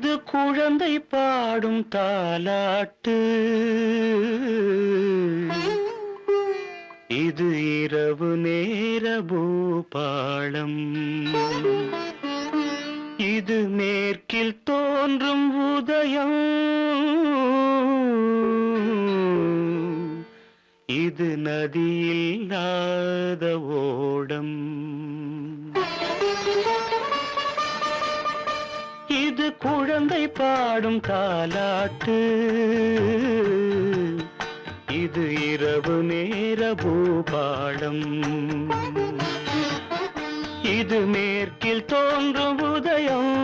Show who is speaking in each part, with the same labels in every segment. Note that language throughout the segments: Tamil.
Speaker 1: இது குழந்தை பாடும் தாலாட்டு, இது இரவு நேர பூபாளம், இது மேற்கில் தோன்றும் உதயம், இது நதியில்லாத ஓடம், இது குழந்தை பாடும் தாலாட்டு, இது இரவு நேர பூபாளம், இது மேற்கில் தோன்றும் உதயம்,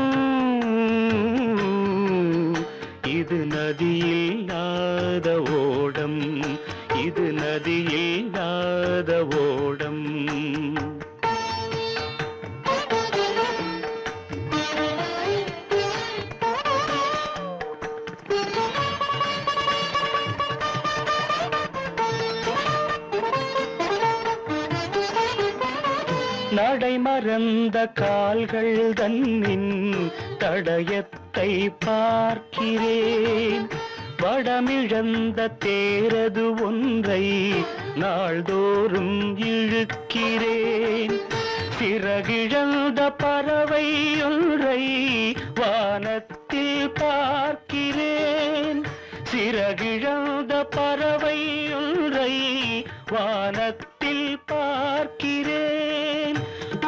Speaker 1: இது நதியில்லாத ஓடம், இது நதியில்லாத ஓடம். நடை மறந்த கால்கள் தன்னின் தடயத்தை பார்க்கிறேன், வடமிழந்த தேரது ஒன்றை நாள்தோறும் இழுக்கிறேன், சிறகிழந்த பறவை ஒன்றை வானத்தில் பார்க்கிறேன், சிறகிழந்த பறவை ஒன்றை வானத்தில் பார்க்கிறேன்,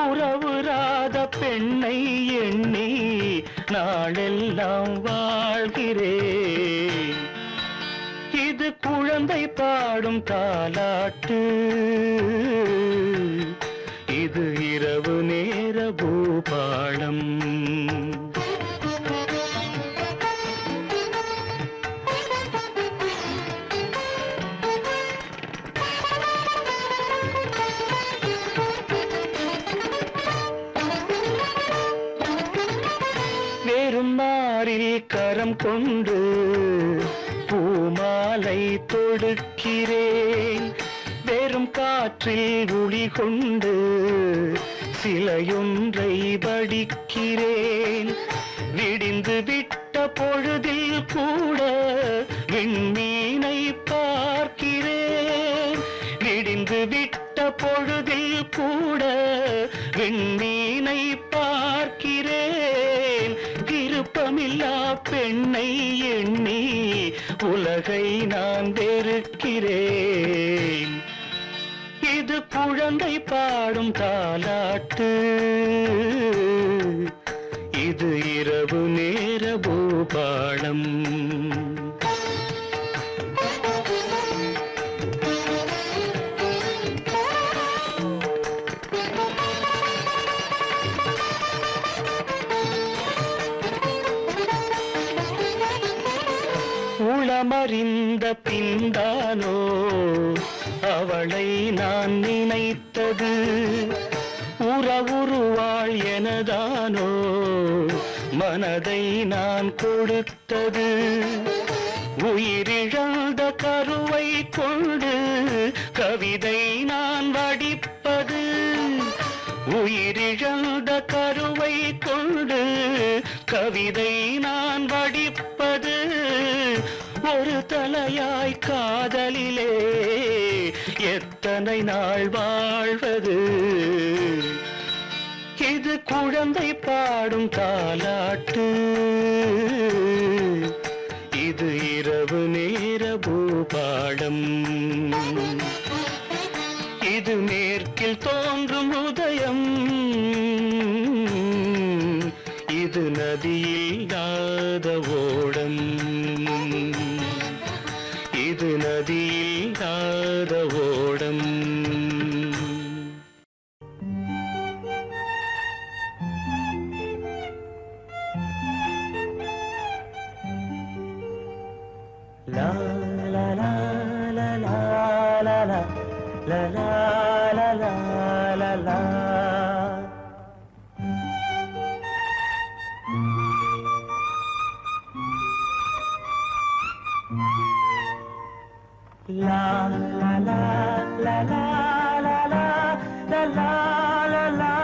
Speaker 1: உறவுறாத பெண்ணை எண்ணி நாளெல்லாம் வாழ்கிறேன், இது குழந்தை பாடும் தாலாட்டு, இது இரவு நேர பூபாளம். கரம் கொண்டு பூமாலை தொடுக்கிறேன், வெறும் காற்றில் ஒளி கொண்டு சிலையொன்றை வடிக்கிறேன், விடிந்து விட்ட பொழுதில் கூட விண்மீனை பார்க்கிறேன், விடிந்து விட்ட பொழுதில் கூட விண்மீனை பார்க்கிறேன், விருப்பமில்லா பெண்ணை எண்ணி உலகை நான் வெறுக்கிறேன், இது குழந்தை பாடும் தாலாட்டு, இது இரவு நேர பூபாளம். உளமறிந்த பின்தானோ அவளை நான் நினைத்தது, உறவுருவாள் எனதானோ மனதை நான் கொடுத்தது, உயிரிழந்த கருவை கொண்டு கவிதை நான் வடிப்பது, உயிரிழந்த கருவை கொண்டு கவிதை நான் வடிப்பது, ஒரு தலையாய் காதலிலே எத்தனை நாள் வாழ்வது, இது குழந்தை பாடும் தாலாட்டு, இது இரவு நேர பூபாளம், இது மேற்கில் தோன்றும் உதயம், இது நதியில்லாத ஓடம், இது நதியில்லாத ஓடம். La la la la la la la la la la la la la. La la la la la la la la la la la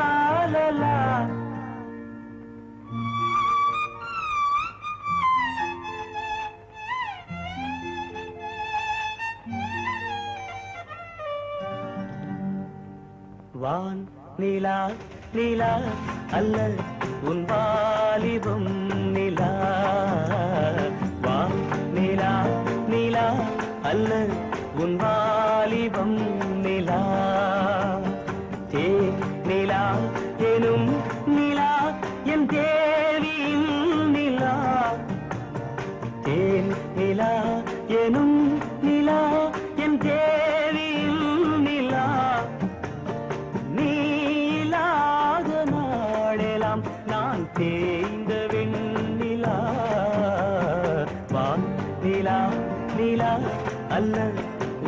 Speaker 1: la la. வான் நிலா நிலா அல்ல உன் வாலிபம் நிலா. வான் நிலா நிலா அல்ல உன் வாலிபம் நிலா. தேன் நிலா எனும் நிலா என் தேவியின் நிலா. தேன் நிலா எனும் நிலா என் தேவியின் நிலா. நீ இல்லாத நாளெல்லாம் நான் தேய்ந்த வெண்ணிலா. வான் நிலா நிலா அல்ல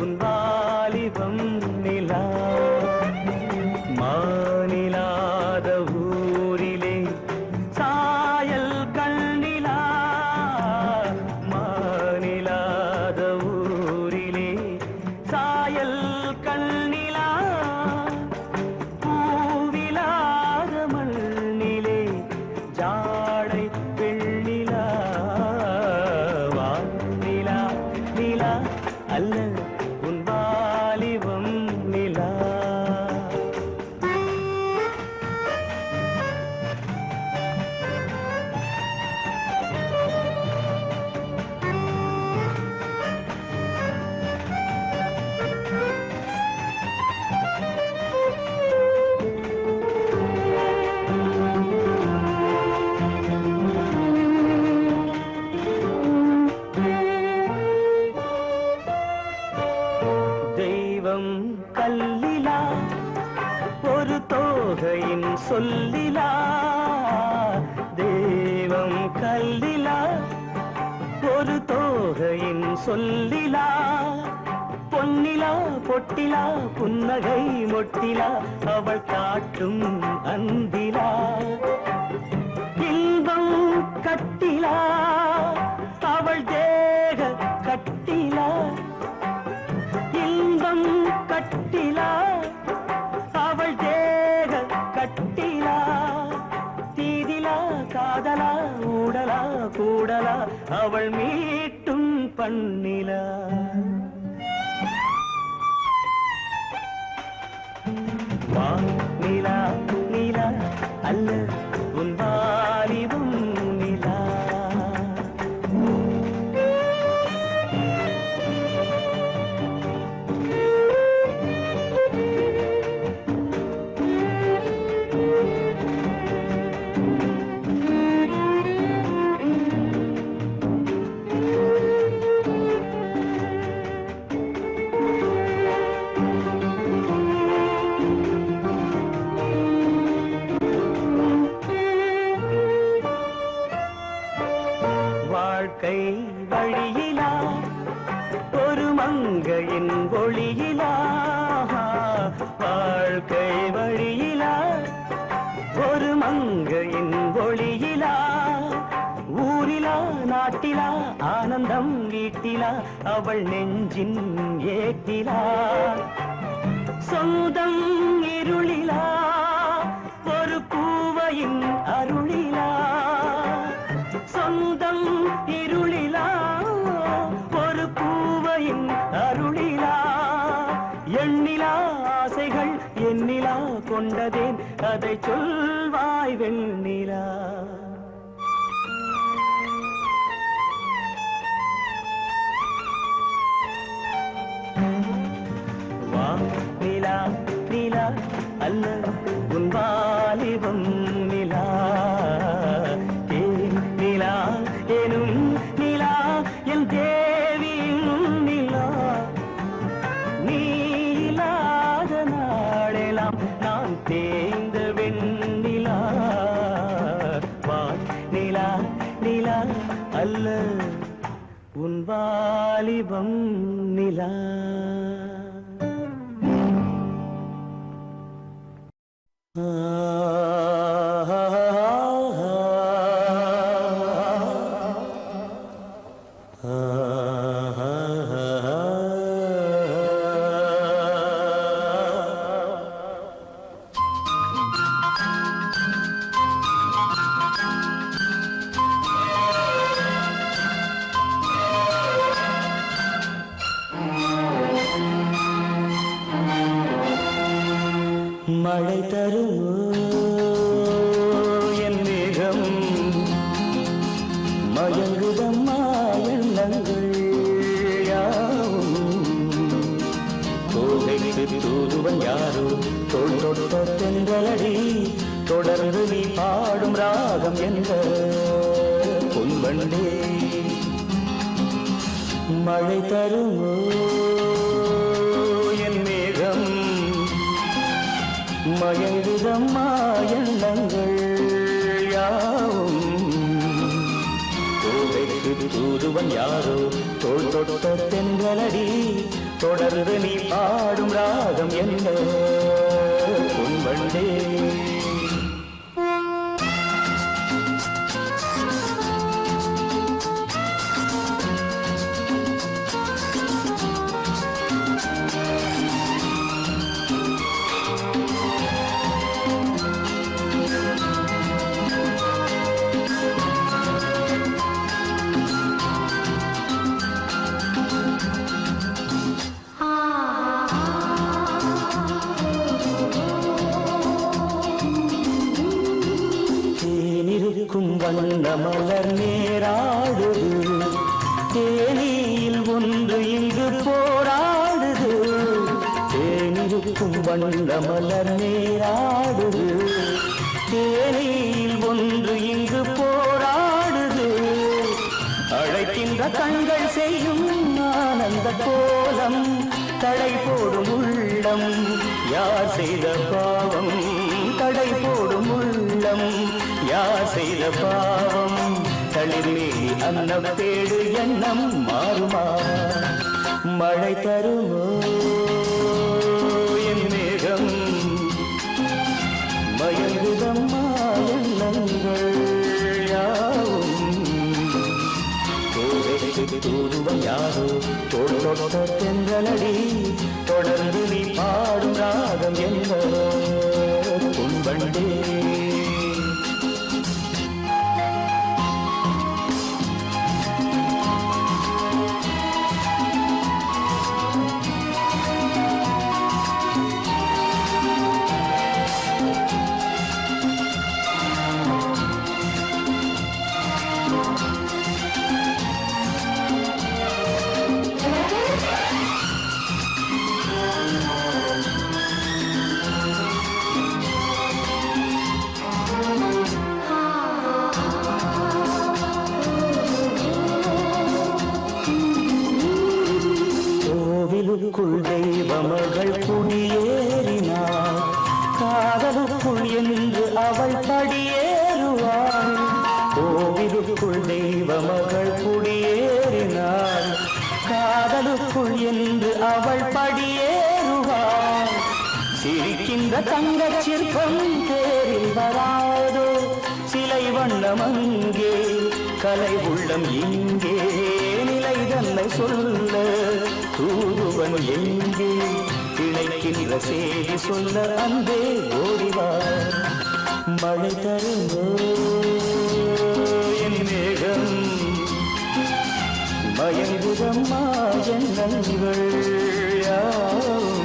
Speaker 1: உன் வாலிபம் நிலா. மானிலாத ஊரிலே சாயல் கண்ணிலா. மானிலாத ஊரிலே சாயல் கண்ணிலா. பூவிலாத மண்ணிலே ஜாடை வெண்ணிலா. வானிலா நிலா அல்ல உன் வாலிபம் நிலா. தெய்வம் கல்லிலா ஒரு தோகையின் சொல்லிலா. தெய்வம் கல்லிலா ஒரு தோகையின் சொல்லிலா. பொன்னிலா பொட்டிலா புன்னகை மொட்டிலா அவள் காட்டும் அந்திலா. இன்பம் கட்டிலா அவள் தேக கட்டிலா. இன்பம் கட்டிலா அவள் தேக கட்டிலா. தீதிலா காதலா ஊடலா கூடலா அவள் மீட்டும் பண்ணிலா. வான் நிலா நிலா அல்ல உன் வாலிபம் நிலா. வாழ்க்கை வழியிலா ஒரு மங்கையின் ஒளியிலா. வாழ்க்கை வழியிலா ஒரு மங்கையின் ஒளியிலா. ஊரிலா நாட்டிலா ஆனந்தம் வீட்டிலா அவள் நெஞ்சின் ஏட்டிலா. சொந்தம் இருளிலா ஒரு பூவையின் அருளிலா. சொந்தம் இருளிலா ஒரு பூவையின் அருளிலா. எண்ணிலா ஆசைகள் எண்ணிலா கொண்டதேன் அதை சொல்வாய் வெண்ணிலா. வான் நிலா நிலா அல்ல உன் வாலிபம் நிலா. தேன் நிலா எனும் நிலா என் தேவியின் நிலா. நீ இல்லாத நாளெல்லாம் நான் தேய்ந்த வெண்ணிலா. வான் நிலா நிலா அல்ல உன் வாலிபம் நிலா. மழை தருமோ என் மேகம் மயங்குதம்மா எண்ணங்கள் யாவும் கோகைக்கு தூதுவன் யாரோ தோள் தொட்ட தென்றலடி தொடர்ந்து நீ பாடும் ராகம் என்ற பொன்வண்டே மழை தருமோ என் மேகம் மயங்குதம்மா எண்ணங்கள் யாவும் கோவைக்கு தூதுவன் யாரோ தோள் தொட்ட தென்றலடி தொடர்ந்து நீ பாடும் ராகம் என்ன பொன்வண்டே வண்ண மலர் நேராடுது தேனியில் ஒன்று இங்கு போராடுது தேனிருக்கும் வண்ண மலர் நேராடுது தேனியில் ஒன்று இங்கு போராடுது அழைக்கின்ற கண்கள் செய்யும் ஆனந்த கோலம் தடை போடும் உள்ளம் யார் செய்த பாவம் தடை போடும் உள்ளம் யார் செய்த பாவம் தளிர்மேனி அன்னம் தேடு எண்ணம் மாறுமா மழை தருமோ என் மேகம் மயங்குதம்மா எண்ணங்கள் யாவும் கோவைக்கு தூதுவன் யாரோ தோள் தொட்ட தென்றலடி தொடர்ந்து நீ பாடும் ராகம் என்ற பொன்வண்டே கோவிலுக்குள் தெய்வமகள் குடியேறினாள் காதலுக்குள் என்று அவள் படியேறுவாள் கோவிலுக்குள் தெய்வமகள் குடியேறினாள் காதலுக்குள் என்று அவள் படியேறுவாள் சிரிக்கின்ற தங்கச் சிற்பம் தேரில் வராதோ சிலை வண்ணம் அங்கே கலை உள்ளம் இங்கே நிலை தன்னை சொல்ல தூதுவன் எங்கே இணைக்கின்ற செய்தி சொல்ல அன்பே ஓடிவார் மழை தருமோ என் மேகம் மயங்குதம்மா எண்ணங்கள் யாவும்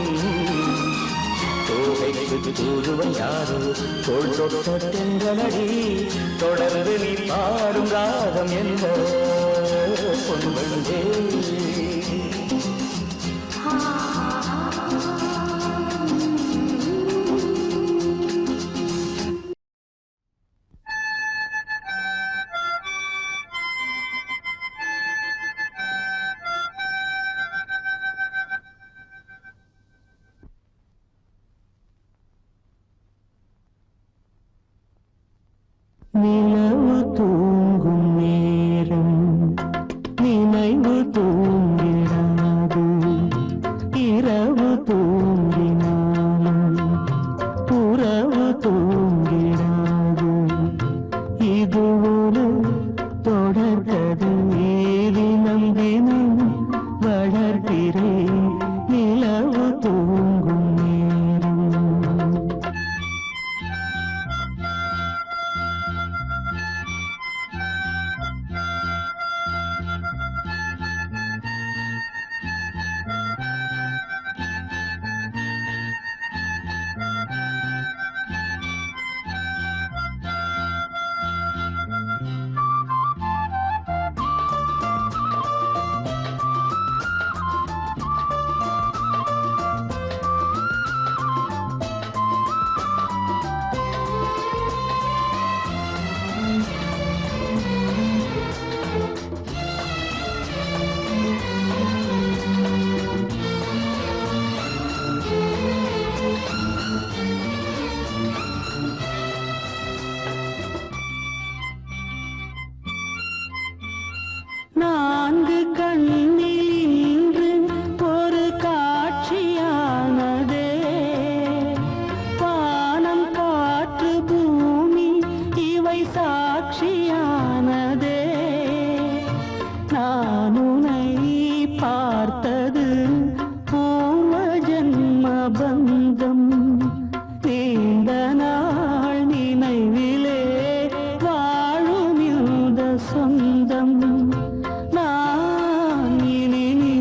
Speaker 1: கோவைக்கு தூதுவன் யாரோ தோள் தொட்ட தென்றலடி தொடர்ந்து நீ பாடும் ராகம் என்ற பொன்வண்டே நிலவு தூங்கும் நேரம் நினைவு தூங்கிடாது இரவு தூங்கினாலும் புறவு தூங்கிடாது இது ஒரு தொடர்கதை தினம் தினம் வளர்கிறேன் நிலவு தூங்கும் நேரம் நான்கு கண்ணில் இன்று ஒரு காட்சியானதே வானம் காற்று பூமி இவை சாட்சியானதே நான் உன்னை பார்த்தது பூர்வ ஜன்ம பந்தம் நீண்ட நாள் நினைவிலே வாழும் இந்த சொந்தம் நான் இனி நீ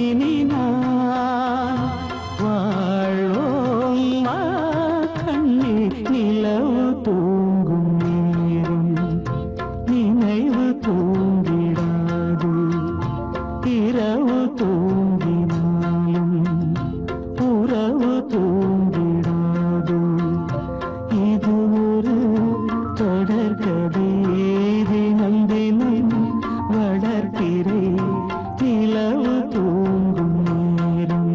Speaker 1: இனி நான் வாழ்வோம் வா கண்ணே நிலவு தூங்கும் நேரம் நினைவு தூங்கிடாது இரவு தூங்கினாலும் உறவு தூங்கிடாது இது ஒரு தொடர்கதை தினம் தினம் வளர்ப்பிறை நிலவு தூங்கும் நேரம்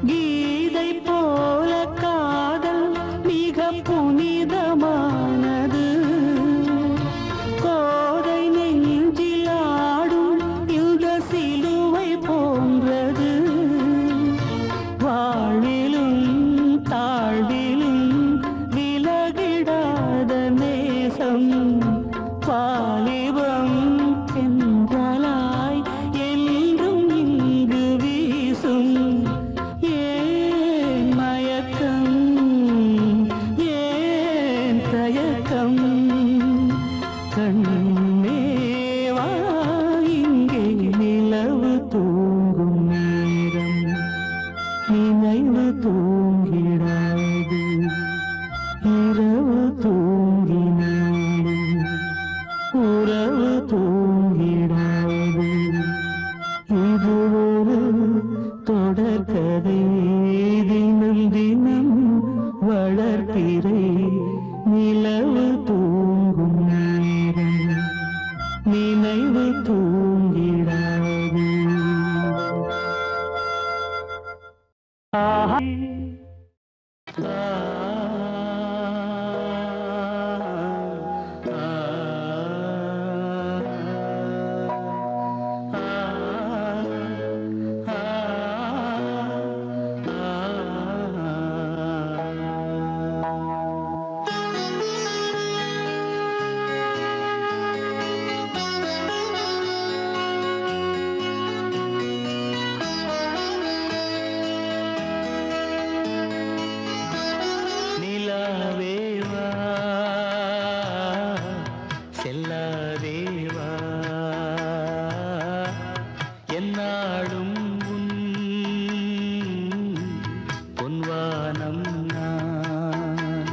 Speaker 1: கீதை போல காதல் மிக புனிதமானது கோதை நெஞ்சில் ஆடும் யுக சிலுவை போன்றது வாழ்விலும் தாழ்விலும் விலகிடாத நேசம் வாலிபம் என்றலாய் என்றும் இங்கு வீசும் ஏன் மயக்கம் ஏன் தயக்கம் கண்ணேவா இங்கே நிலவு தூங்கும் நேரம் நினைவு தூங்கிடாது இரவு தூங்கினாலும் உறவு தூங்கிடாது இது ஒரு தொடர்கதை தினம் தினம் வளர்ப்பிறை நிலவு தூங்கும் நேரம் நினைவு தூங்கிடாது ஆஹா நிலாவேவா செல்லாதேவா என்னாலும் உன் பொன்வானம் நான்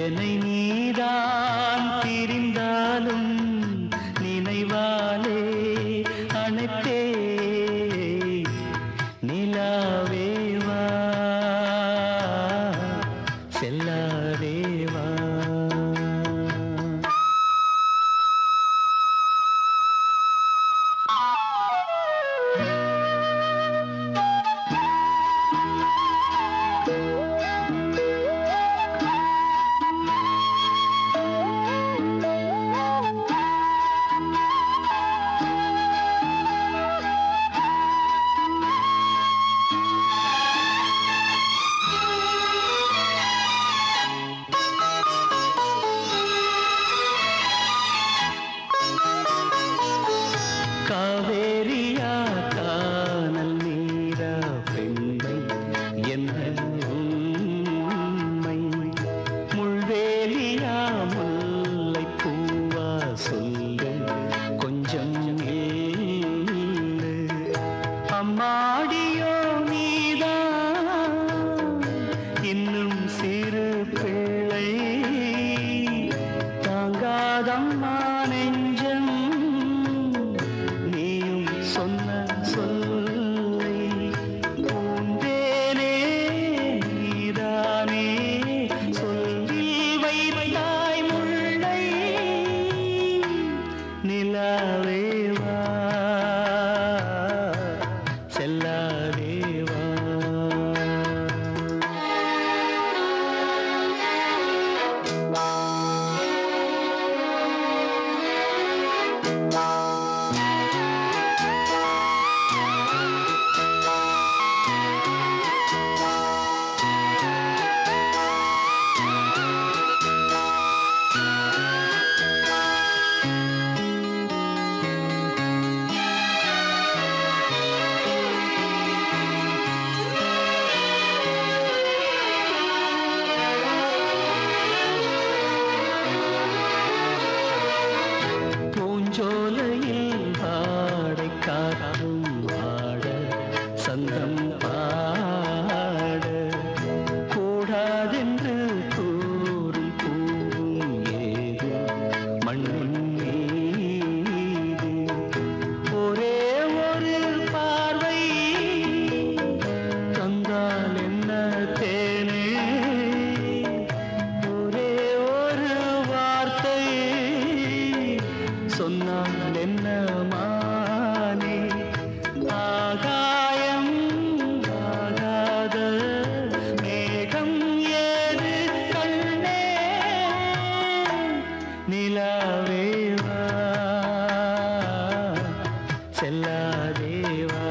Speaker 1: என்னை நீதான் பிரிந்தாலும் நினைவாலே அணைத்தே நிலாவேவா செல்லாதேவா அம்மாடியோ நீதான் இன்னும் சிறு பிள்ளை தாங்காதம்மா நெஞ்சம் நீயும் சொன்ன சொல்லை பூந்தேனே நீதானே சொல்லில் வைத்தாய் முல்லை நிலாவேவா செல்லாதேவா பூஞ்சோலையில் பாடை காற்றும் பாட சந்தம் பாட கூடாதென்று கூறும் பூவும் ஏது மண்ணின் மீது ஒரே ஒரு பார்வை தந்தால் என்ன தேனே ஒரே ஒரு வார்த்தை சொன்னால் என்ன மானே ஆகாயம் ஆகாத மேகம் ஏது கண்ணே நிலாவேவா செல்லாதேவா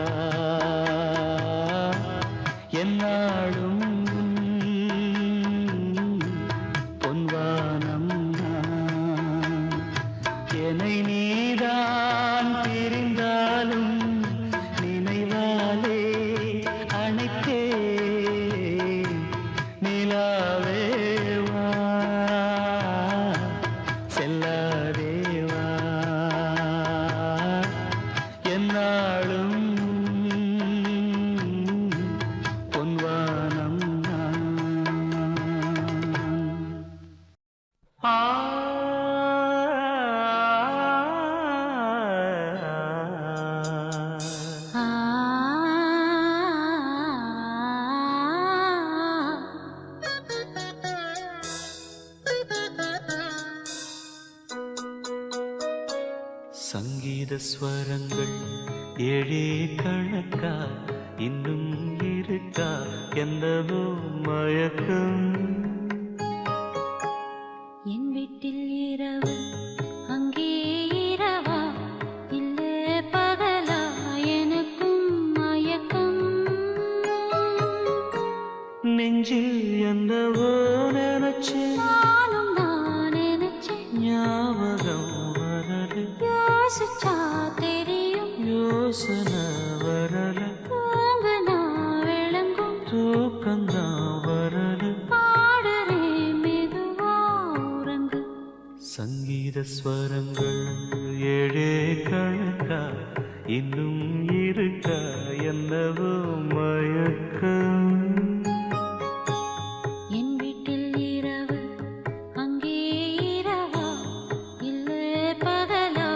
Speaker 1: என்னாலும் பொன்வானம் என்னை நீதான் பிரிந்தாலும் நினைவாலே அணைத்தே நிலாவேவா செல்லாதேவா என்னாலும் பொன்வானம் ஆ சங்கீத ஸ்வரங்கள் ஏழே கணக்கா இன்னும் இருக்கா என்னவோ மயக்கம்
Speaker 2: என் வீட்டில் இரவு அங்கே இரவா இல்லை பகலா எனக்கும் மயக்கம்
Speaker 1: நெஞ்சில் என்னவோ நினைச்சேன்
Speaker 2: நானும் நான் நினைச்சேன்
Speaker 1: ஞாபகம் வரல
Speaker 2: யோசிச்சா தெரியும்
Speaker 1: யோசனை வரல
Speaker 2: தூங்குனா விளங்கும்
Speaker 1: தூக்கந்தான் வரல
Speaker 2: பாடுறே மெதுவா உறங்கு
Speaker 1: சங்கீத ஸ்வரங்கள் ஏழே கணக்கா இன்னும் இருக்கா என்னவோ மயக்கம்
Speaker 2: என் வீட்டில் இரவு அங்கே இரவா இல்லை பகலா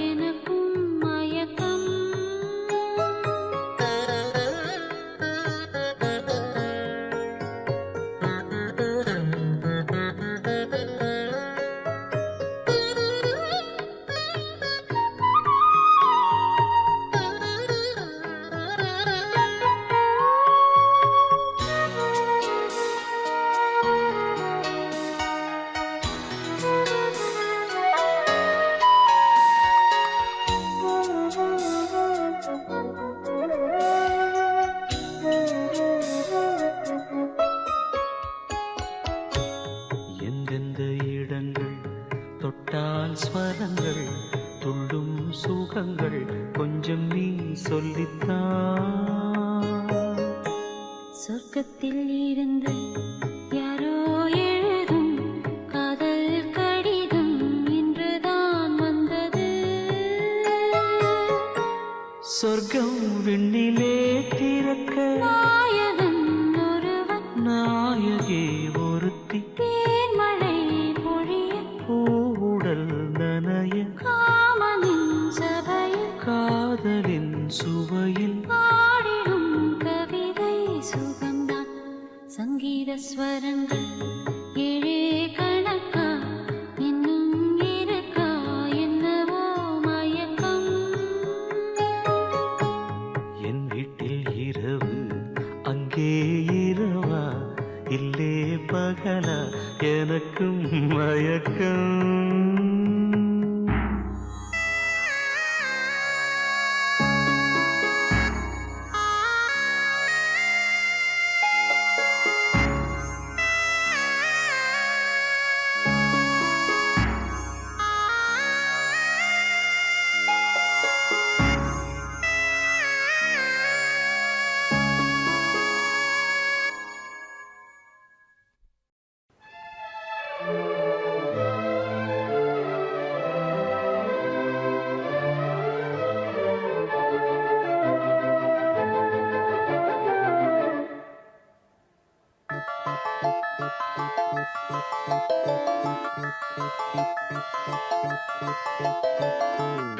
Speaker 2: எனக்கும் மயக்கம்
Speaker 1: தொட்டால் ஸ்வரங்கள் துள்ளும் சுகங்கள் கொஞ்சம் நீ சொல்லித்தான்.
Speaker 2: சொர்க்கத்தில் இருந்து யாரோ எழுதும் காதல் கடிதம் இன்றுதான் வந்தது.
Speaker 1: சொர்க்கம் விண்ணிலே
Speaker 2: ஸ்வரங்கள் ஏழே கணக்கா இன்னும் இருக்கா என்னவோ மயக்கம்.
Speaker 1: என் வீட்டில் இரவு அங்கே இரவா இல்லே பகலா எனக்கும் மயக்கம்.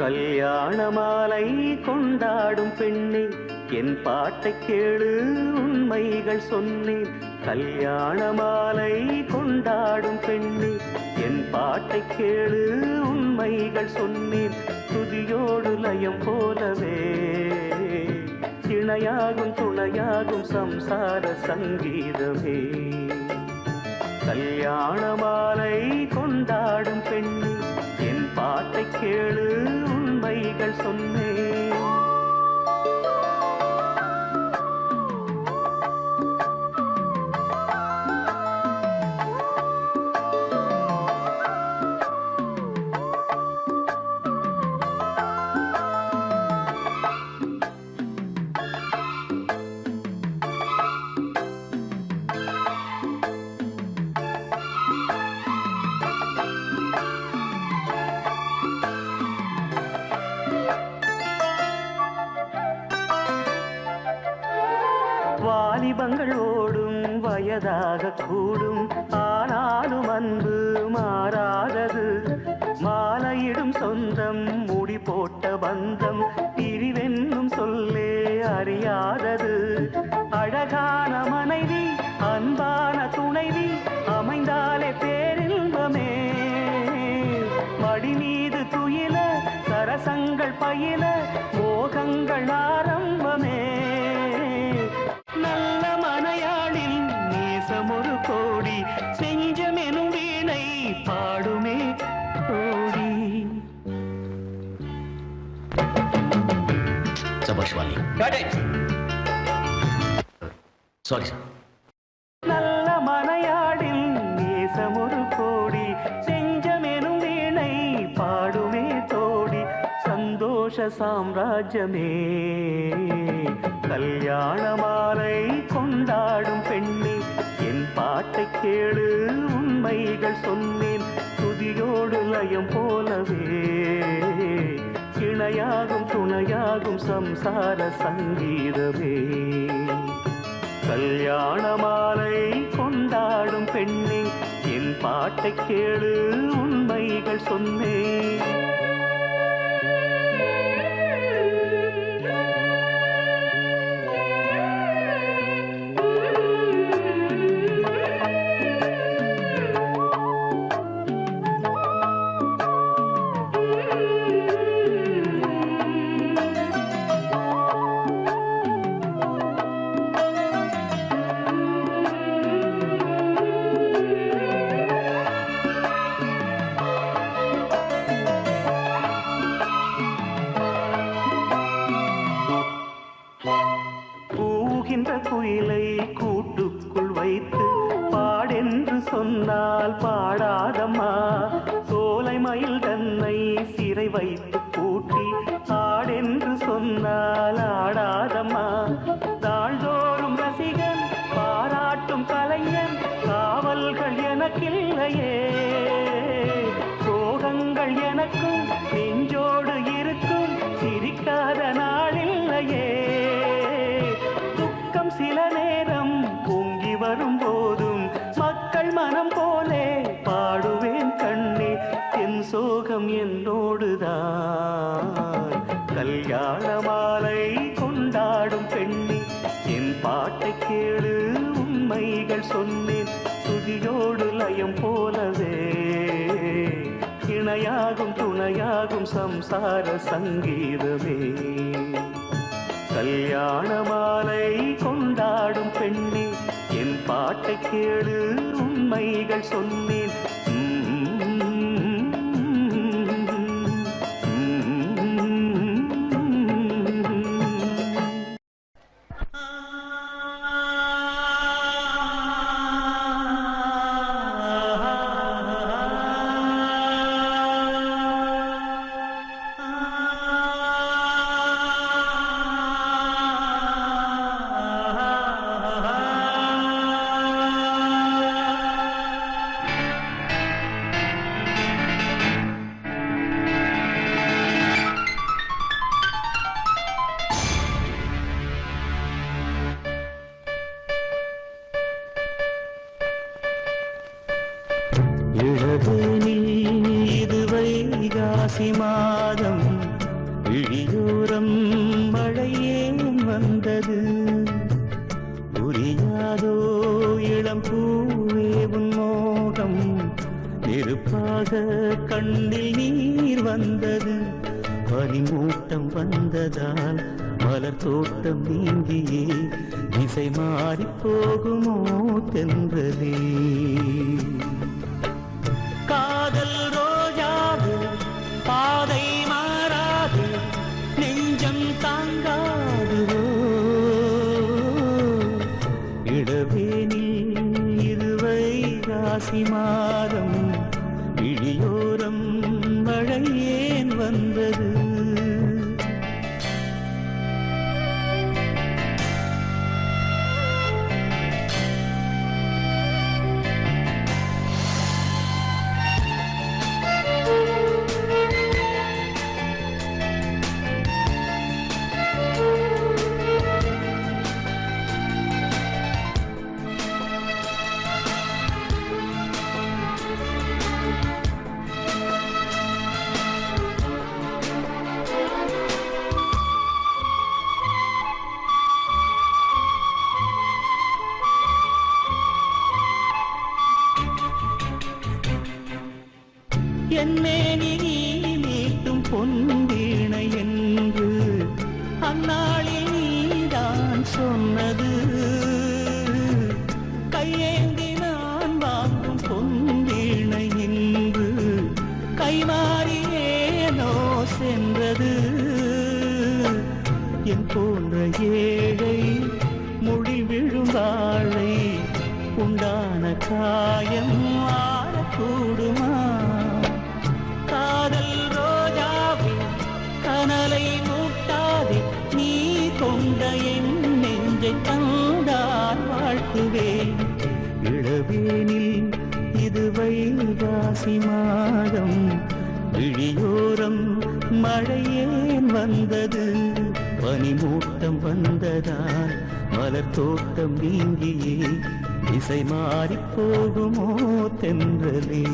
Speaker 1: கல்யாண மாலை கொண்டாடும் பெண்ணே என் பாட்டை கேளு உண்மைகள் சொன்னேன். கல்யாண மாலை கொண்டாடும் பெண்ணே என் பாட்டை கேளு உண்மைகள் சொன்னேன். துதியோடு லயம் போலவே இணையாகும் துணையாகும் சம்சார சங்கீதமே. கல்யாண மாலை கொண்டாடும் பெண்ணே என் பாட்டை கேளு உண்மைகள் சொன்னேன். வாலிபங்கள் ஓடும் வயதாக கூடும் ஆனாலும் அன்பு மாறாதது. மாலையிடும் சொந்தம் முடி போட்ட பந்தம் பிரிவென்னும் சொல்லே அறியாதது. அழகான மனைவி அன்பான துணைவி அமைந்தாலே பேரின்பமே. மடி மீது துயில சரசங்கள் பயில மோகங்கள் ஆரம்பமே. நல்ல மனையாளில் நேசம் ஒரு கோடி செஞ்சமெனும் வீணை பாடுமே கோடி.
Speaker 3: சபாஷ் வாலி. Sorry sir.
Speaker 1: நல்ல மனையாளில் நேசம் ஒரு கோடி செஞ்சமெனும் வீணை பாடுமே தோடி. சந்தோஷ சாம்ராஜ்யமே கல்யாண மாலை கொண்டாடும் பெண்ணே என் பாட்டை கேளு உண்மைகள் சொன்னேன். துதியோடு லயம் போலவே இணையாகும் துணையாகும் சம்சார சங்கீதமே. கல்யாண மாலை கொண்டாடும் பெண்ணே என் பாட்டை கேளு உண்மைகள் சொன்னேன். குயிலை கூட்டுக்குள் வைத்து பாடென்று சொன்னால் பாடாதம்மா. சோலை மயில் தன்னை சிறை வைத்து பூட்டி ஆடென்று சொன்னால் ஆடாதம்மா. தாழ்தோறும் ரசிகன் பாராட்டும் கலைஞன் காவல்கள் எனக்கில்லையே. சோகங்கள் எனக்கும் நெஞ்சோடு இருக்கும் சிரிக்காத நாளில்லையே. சில நேரம் பொங்கி வரும் போதும் மக்கள் மனம் போலே பாடுவேன் கண்ணே. என் சோகம் என்னோடுதான். கல்யாண மாலை கொண்டாடும் பெண்ணே என் பாட்டை கேளு உண்மைகள் உண்மைகள் சொன்னேன் சுதியோடு லயம் போலவே இணையாகும் துணையாகும் சம்சார சங்கீதமே கல்யாண மாலை கொண்டாடும் பெண்ணே என் பாட்டை கேளு உண்மைகள் சொன்னேன் இது வைகாசி மாதம் இழியோரம் மழையே வந்தது புரியாதோ இளம் பூவே உன் மோகம் நெருப்பாக கண்ணில் நீர் வந்தது பனிமூட்டம் வந்ததால் மலர் தோட்டம் நீங்கியே திசை மாறி போகுமோ தென்றலே காதல் ரோஜாவு பாதை மாறாது நெஞ்சம் தாங்காதுவோ இடவேனில் இருவை ராசி மாதம் இழியோரம் மழை ஏன் வந்தது என்னேனி நீ மீட்டும் பொன்வீணை என்று அந்நாளில் நீதான் சொன்னது கையேந்தி நான் வாங்கும் பொன்வீணை என்று கைமாறியேனோ சென்றது என் போன்ற ஏழை முடி விழும் வாழை உண்டான காயம் ஆறக்கூடுமா காதல் ரோஜாவே கனலை மூட்டாதே நீ கொண்ட என் நெஞ்சை தந்தால் வாழ்த்துவேன் இளவேனில் இது வைகாசி மாதம் விழியோரம் மழையேன் வந்தது பனிமூட்டம் வந்ததால் மலர் தோட்டம் நீங்கியே திசை மாறி போகுமோ தென்றலே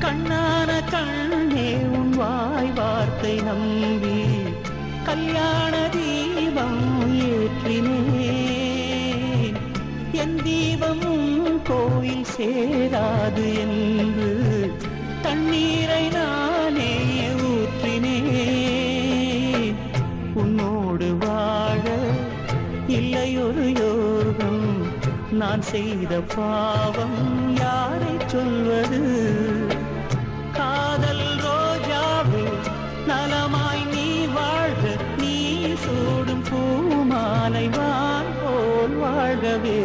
Speaker 1: கண்ணான கண்ணே உன் வாய் வார்த்தை நம்பி கல்யாண தீபம் ஏற்றினேன் என் தீபமும் கோயில் சேராது என்று தண்ணீரை நானே ஊற்றினேன் உன்னோடு வாழ இல்லை ஒரு யோகம் நான் செய்த பாவம் யாரை சொல்வது காதல் ரோஜாவே நலமாய் நீ வாழ்க நீ சூடும் பூமாலை வான் போல் வாழ்கவே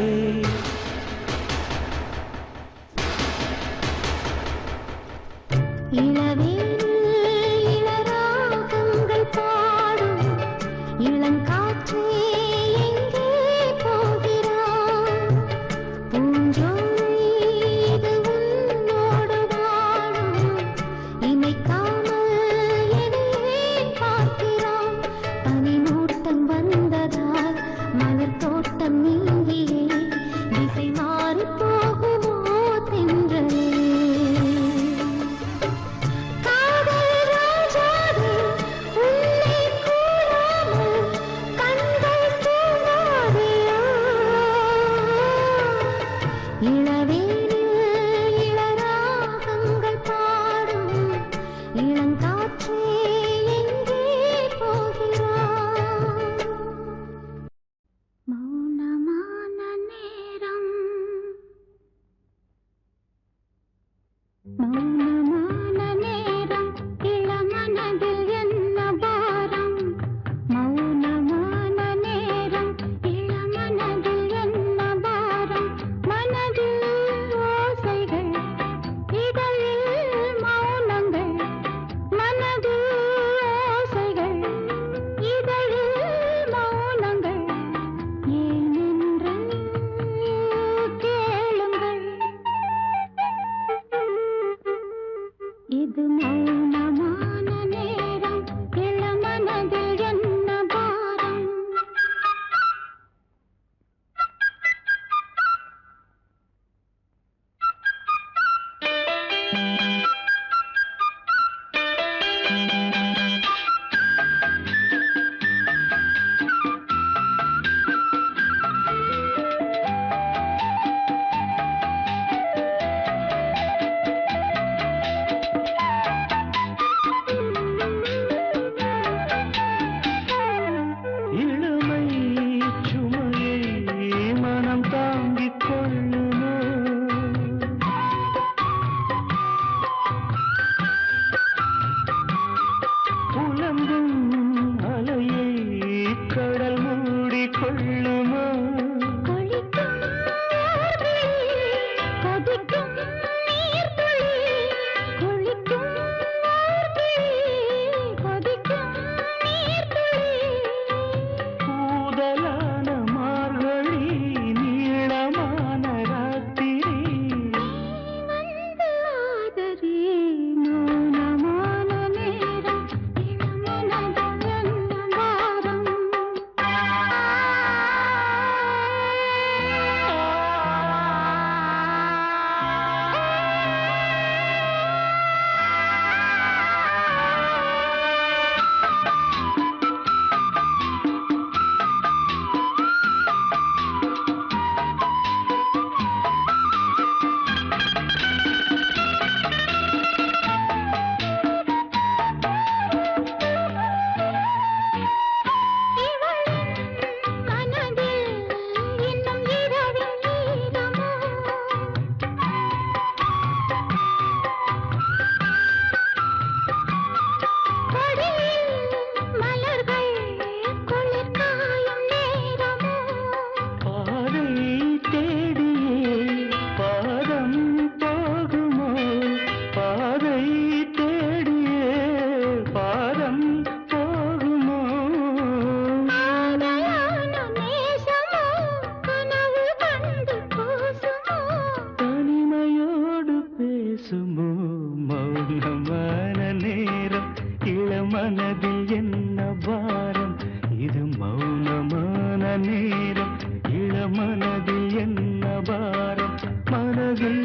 Speaker 1: நேரம் இளமனதில் என்ன பாரம் மனதில்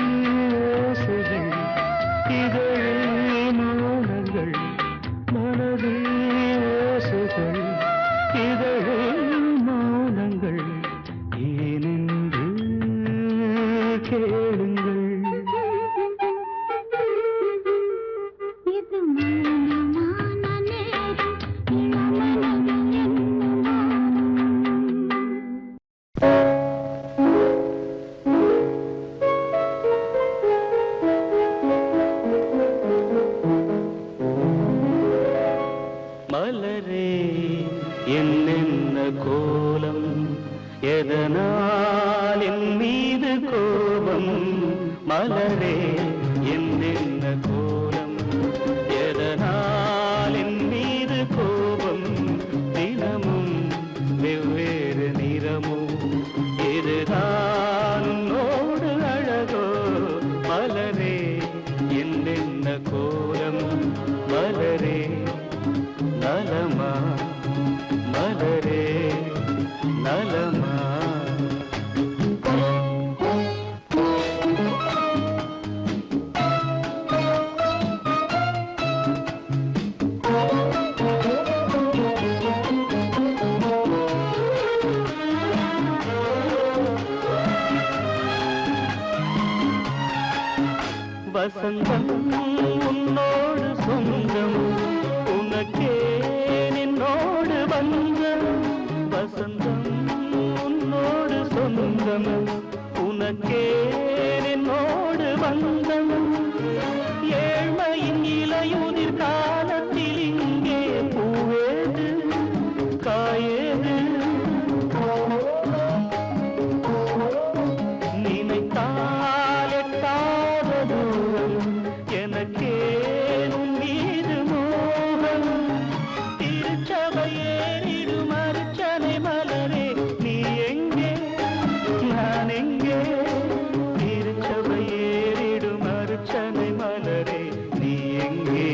Speaker 1: ஓசைகள் இதழில் மௌனங்கள் மனதில் ஓசைகள் இதழில் மௌனங்கள் ஏனென்று கேளுங்கள்
Speaker 2: இது மௌனமான நேரம் இளமனதில் என்ன
Speaker 1: மலரே என்னென்ன கோலம் எதனால் என் மீது கோபம் மலரே என்னென்ன கோலம் எதனால் என் மீது கோபம் தினமும் வெவ்வேறு நிறமும் இதுதான் உன்னோடு அழகோ மலரே என்னென்ன கோலம் மலரே நலமா மலரே நலமா வசந்தம் உன்னோடு சொந்தம் உனக்கே நின்னோடு வந்தம் வசந்தம் உன்னோடு சொந்தம் உனக்கே நின்னோடு வந்தம் ஏழ்மையின் இலையுதிர் காலத்தில் இங்கே பூவேது காயேது நினைத்தால் எட்டாத தூரம் எனக்கே உன் மீது மோகம் திருச்சபையேறிடும் அர்ச்சனை மலரே நீ எங்கே நான் எங்கே திருச்சபையேறிடும் அர்ச்சனை மலரே நீ எங்கே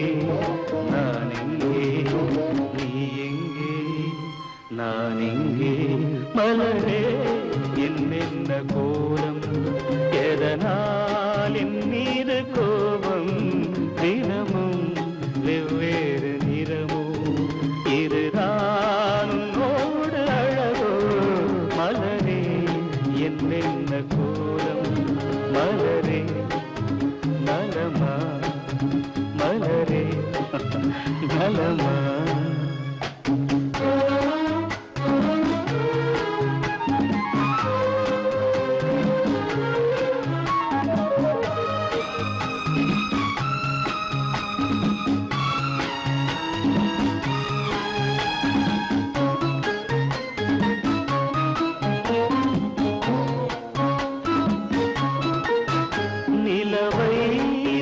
Speaker 1: நான் எங்கே நீ எங்கே நான் எங்கே மலரே என்னென்ன கோலம் எதனால் என் மீது கோபம் தினமும் வெவ்வேறு நிறமும் இதுதான் உன்னோடு அழகோ மலரே என்னென்ன கோலம் மலரே நலமா மலரே நலமா நிலவை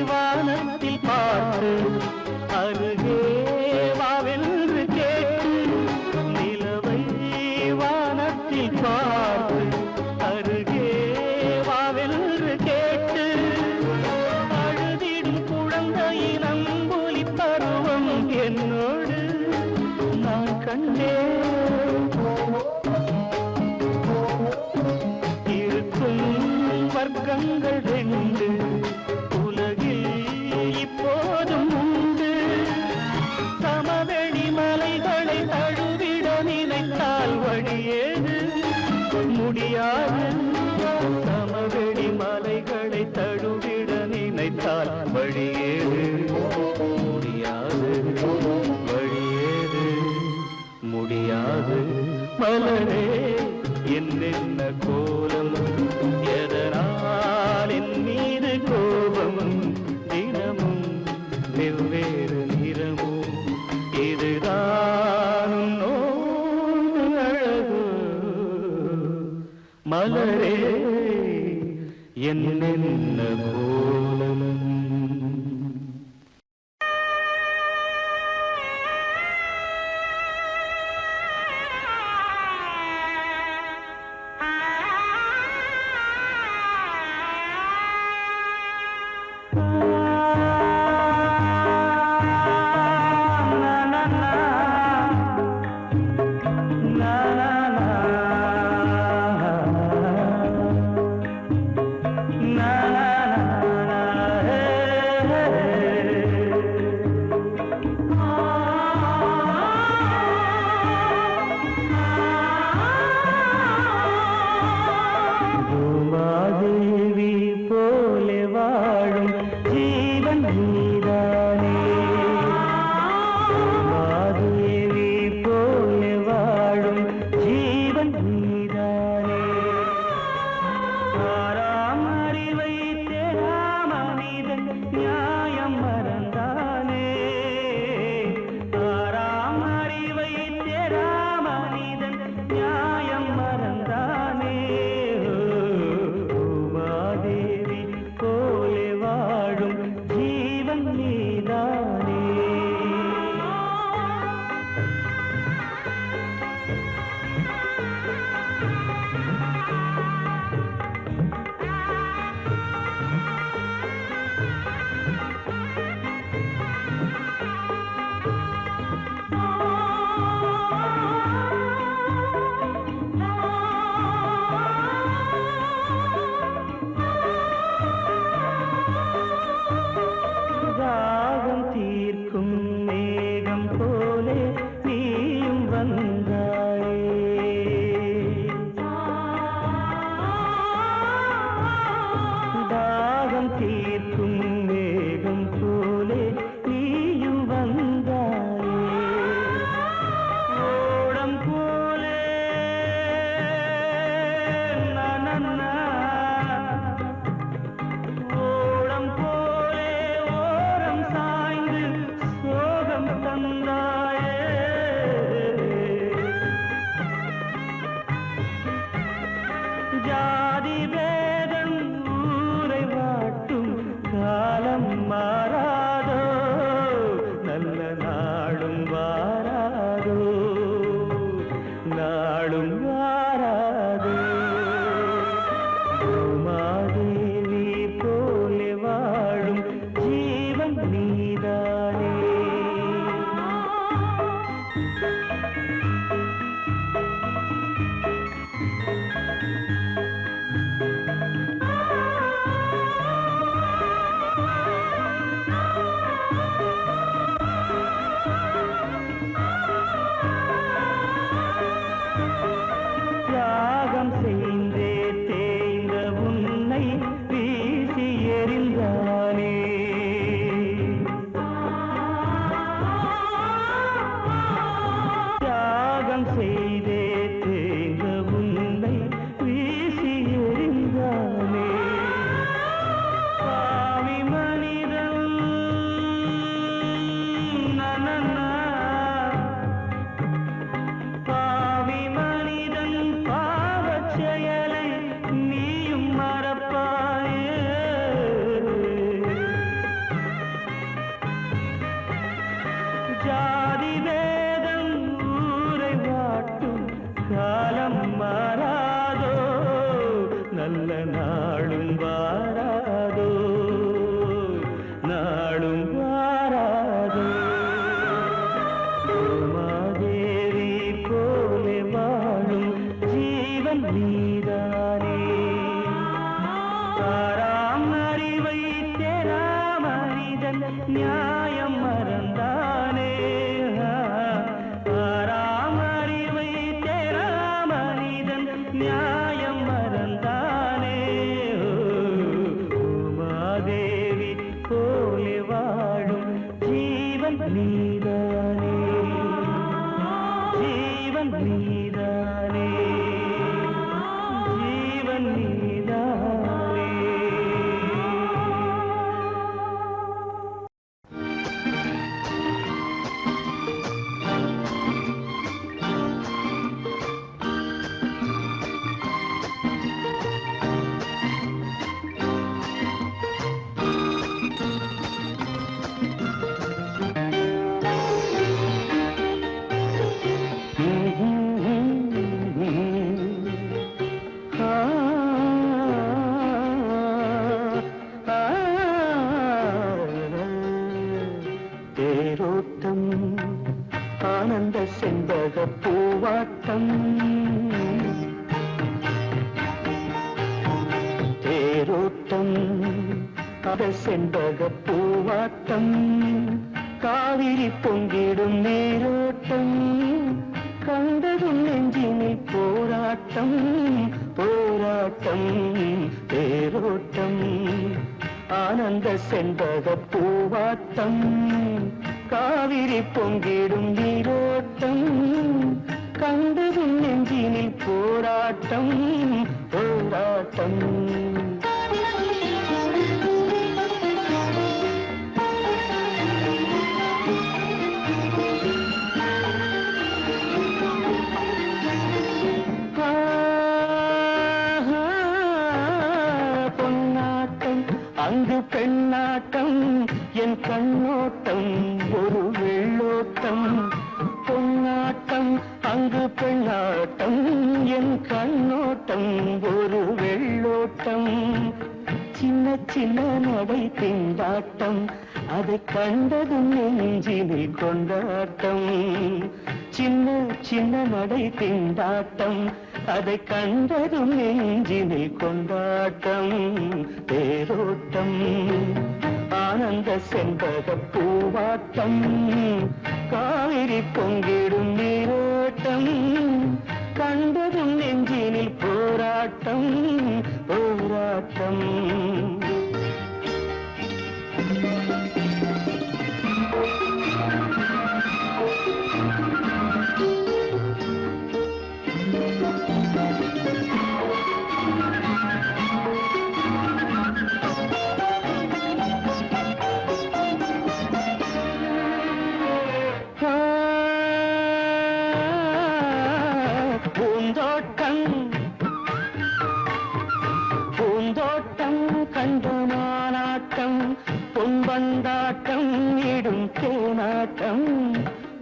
Speaker 1: வானத்தில் பார்த்து அருகே வாவென்று கேட்டு நிலவை வானத்தில் பார்த்து அருகே வாவென்று கேட்டு அழுதிடும் குழந்தையின் அம்புலி பருவம் என்னோடு நான் கண்டேன் இருக்கும் வர்க்கங்கள் ரெண்டு உலகில் இப்போதும் உண்டு சமவெளி மலைகளை தழுவிட நினைத்தால் வழியேது முடியாது சமவெளி மலைகளை தழுவிட நினைத்தால் வழியேது முடியாது வழியேது முடியாது மலரே என்னென்ன கோலம் எதனால் என் மீது கோபம் தினமும் வெவ்வேறு நிறமும் இதுதான் உன்னோடு அழகோ மலரே என்னென்ன கோலம் na na na ஜாதி வேதம் ஊரை வாட்டும் காலம் மாறாதோ நல்ல நாளும் வாராதோ நாளும் வாராதோ பூமாதேவி போலே வாழும் ஜீவன் நீதானே தியாகம் செய்தே தேய்ந்த உன்னை வீசி எறிந்தானே தியாகம் செய்தே தேய்ந்த உன்னை வீசி எறிந்தானே பாவி மனிதன் நனனா பாவி மனிதன் பாவச் செயலை நீயும் மறப்பாயே ஜாதி வேதம் ஊரை வாட்டும் காலம் மாறாதோ நல்ல நாளும் வாராதோ நாளும் வாராதோ பூமாதேவி போலே வாழும் ஜீவன் நீதானே ஆறாம் அறிவை தேரா மனிதன் நியாயம் மறந்தானே ஆறாம் அறிவை தேரா மனிதன் நியாயம் மறந்தானே பூமாதேவி போலே வாழும் ஜீவன் நீதானே ஜீவன் நீதானே ஜீவன் நீதானே தேரோட்டம் ஆனந்த செண்பக பூவாட்டம் தேரோட்டம் அத செண்பக பூவாட்டம் காவிரி பொங்கிடும் நீரோட்டம் கண்டதும் நெஞ்சினில் போராட்டம் போராட்டம் தேரோட்டம் ஆனந்த செண்பக பூவாட்டம் காவிரி பொங்கிடும் நீரோட்டம் கண்டதும் நெஞ்சினில் போராட்டம் போராட்டம் அங்கு பெண்ணாட்டம் என் கண்ணோட்டம் ஒரு வெள்ளோட்டம் பொன்னாட்டம் அங்கு பெண்ணாட்டம் என் கண்ணோட்டம் ஒரு வெள்ளோட்டம் சின்ன சின்ன நடை திண்டாட்டம் அதை கண்டதும் நெஞ்சினில் கொண்டாட்டம் சின்ன சின்ன நடை திண்டாட்டம் அதை கண்டதும் நெஞ்சினில் கொண்டாட்டம் தேரோட்டம் ஆனந்த செண்பக பூவாட்டம் காவிரி பொங்கிடும் நீரோட்டம் கண்டதும் நெஞ்சினில் போராட்டம் போராட்டம் பூந்தோட்டம் வண்டாட்டம் இடும் தேனாட்டம்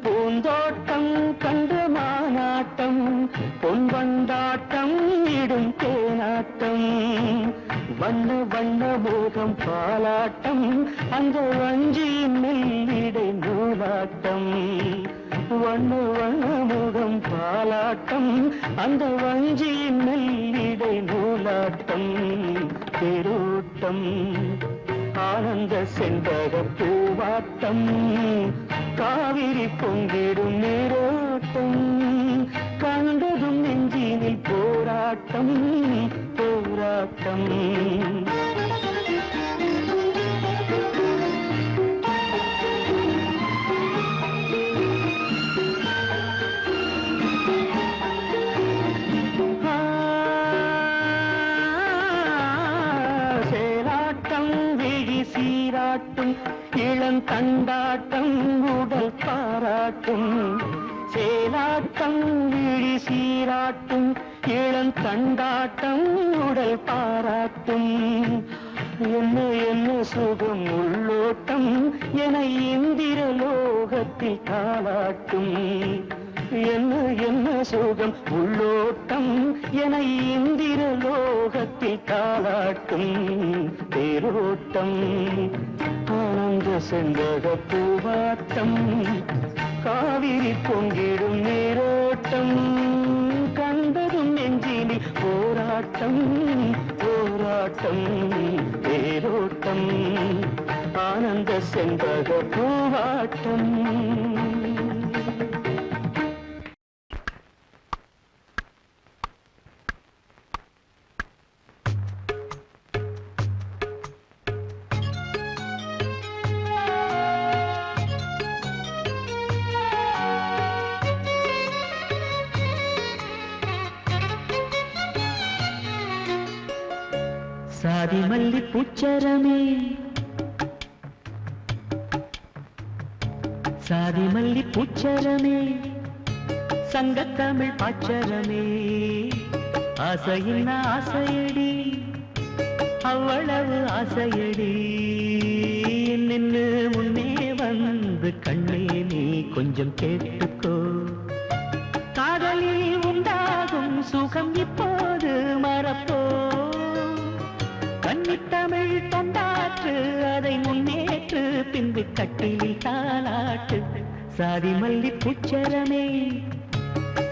Speaker 1: பூந்தோட்டம் கண்டு மானாட்டம் பொன் வண்டாட்டம் இடும் தேனாட்டம் வண்ண வண்ண மோகம் பாலாட்டம் அந்த வஞ்சியின் மெல்லிடை நூலாட்டம் வண்ண வண்ண மோகம் பாலாட்டம் அந்த வஞ்சியின் மெல்லிடை நூலாட்டம் தேரோட்டம் ஆனந்த செண்பக பூவாட்டம் காவிரி பொங்கிடும் நீரோட்டம் கண்டதும் நெஞ்சினில் போராட்டம் போராட்டம் சீராட்டும் இளம் தண்டாட்டம் உடல் பாராட்டும் சேலாட்டம் விழி சீராட்டும் இளம் தண்டாட்டம் உடல் பாராட்டும் என்ன என்ன சுகம் உள்ளோட்டம் என இந்திர லோகத்தில் தாளாட்டும் என்ன என்ன சுகம் உள்ளோட்டம் என இந்திர லோகத்தில் தாளாட்டும் தேரோட்டம் ஆனந்த செண்பக பூவாட்டம் காவிரி பொங்கிடும் நீரோட்டம் கண்டதும் நெஞ்சினில் போராட்டம் போராட்டம் தேரோட்டம் ஆனந்த செண்பக பூவாட்டம் சாதி மல்லி பூச்சரமே சாதி மல்லி பூச்சரமே சங்கத்தமிழ் பாச்சரமே ஆசையின் ஆசையடி அவ்வளவு ஆசையடி நின்று முன்னே வந்து கண்ணே நீ கொஞ்சம் கேட்டுக்கோ காதலில் உண்டாகும் சுகம் இப்போது மறப்போ கன்னித்தமிழ் தொண்டாற்று அதை முன்னேற்று பின்பு கட்டிலில் தாளாட்டு சாதி மல்லி பூச்சரமே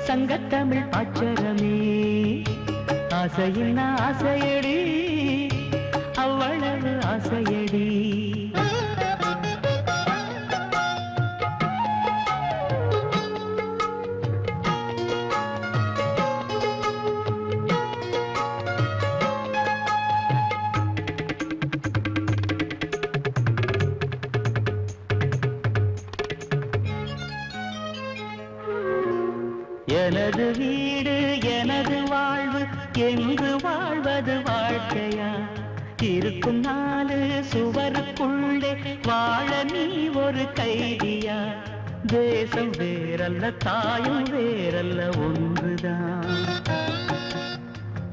Speaker 1: சங்கத்தமிழ் பாச்சரமே ஆசையின் ஆசையடி அவ்வளவு ஆசையடி எனது வீடு எனது வாழ்வு என்று வாழ்வது வாழ்க்கையா இருக்கும் நாலு சுவருக்குள்ளே வாழ நீ ஒரு கைதியா தேசம் வேறல்ல தாயும் வேறல்ல ஒன்றுதான்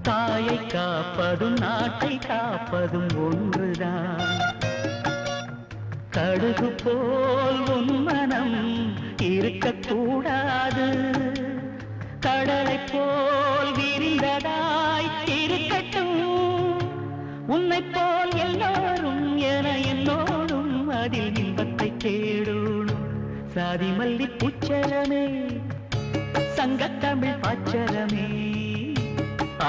Speaker 1: தாயை காப்பதும் நாட்டை காப்பதும் ஒன்றுதான் கடுகு போல் உன் மனம் இருக்கக்கூடாது கடலை போல் விரிந்ததாய் இருக்கட்டும் உன்னை போல் எல்லோரும் என என்னோடும் அதில் இன்பத்தை தேடும் சாதி மல்லி பூச்சரமே சங்கத்தமிழ் பாச்சரமே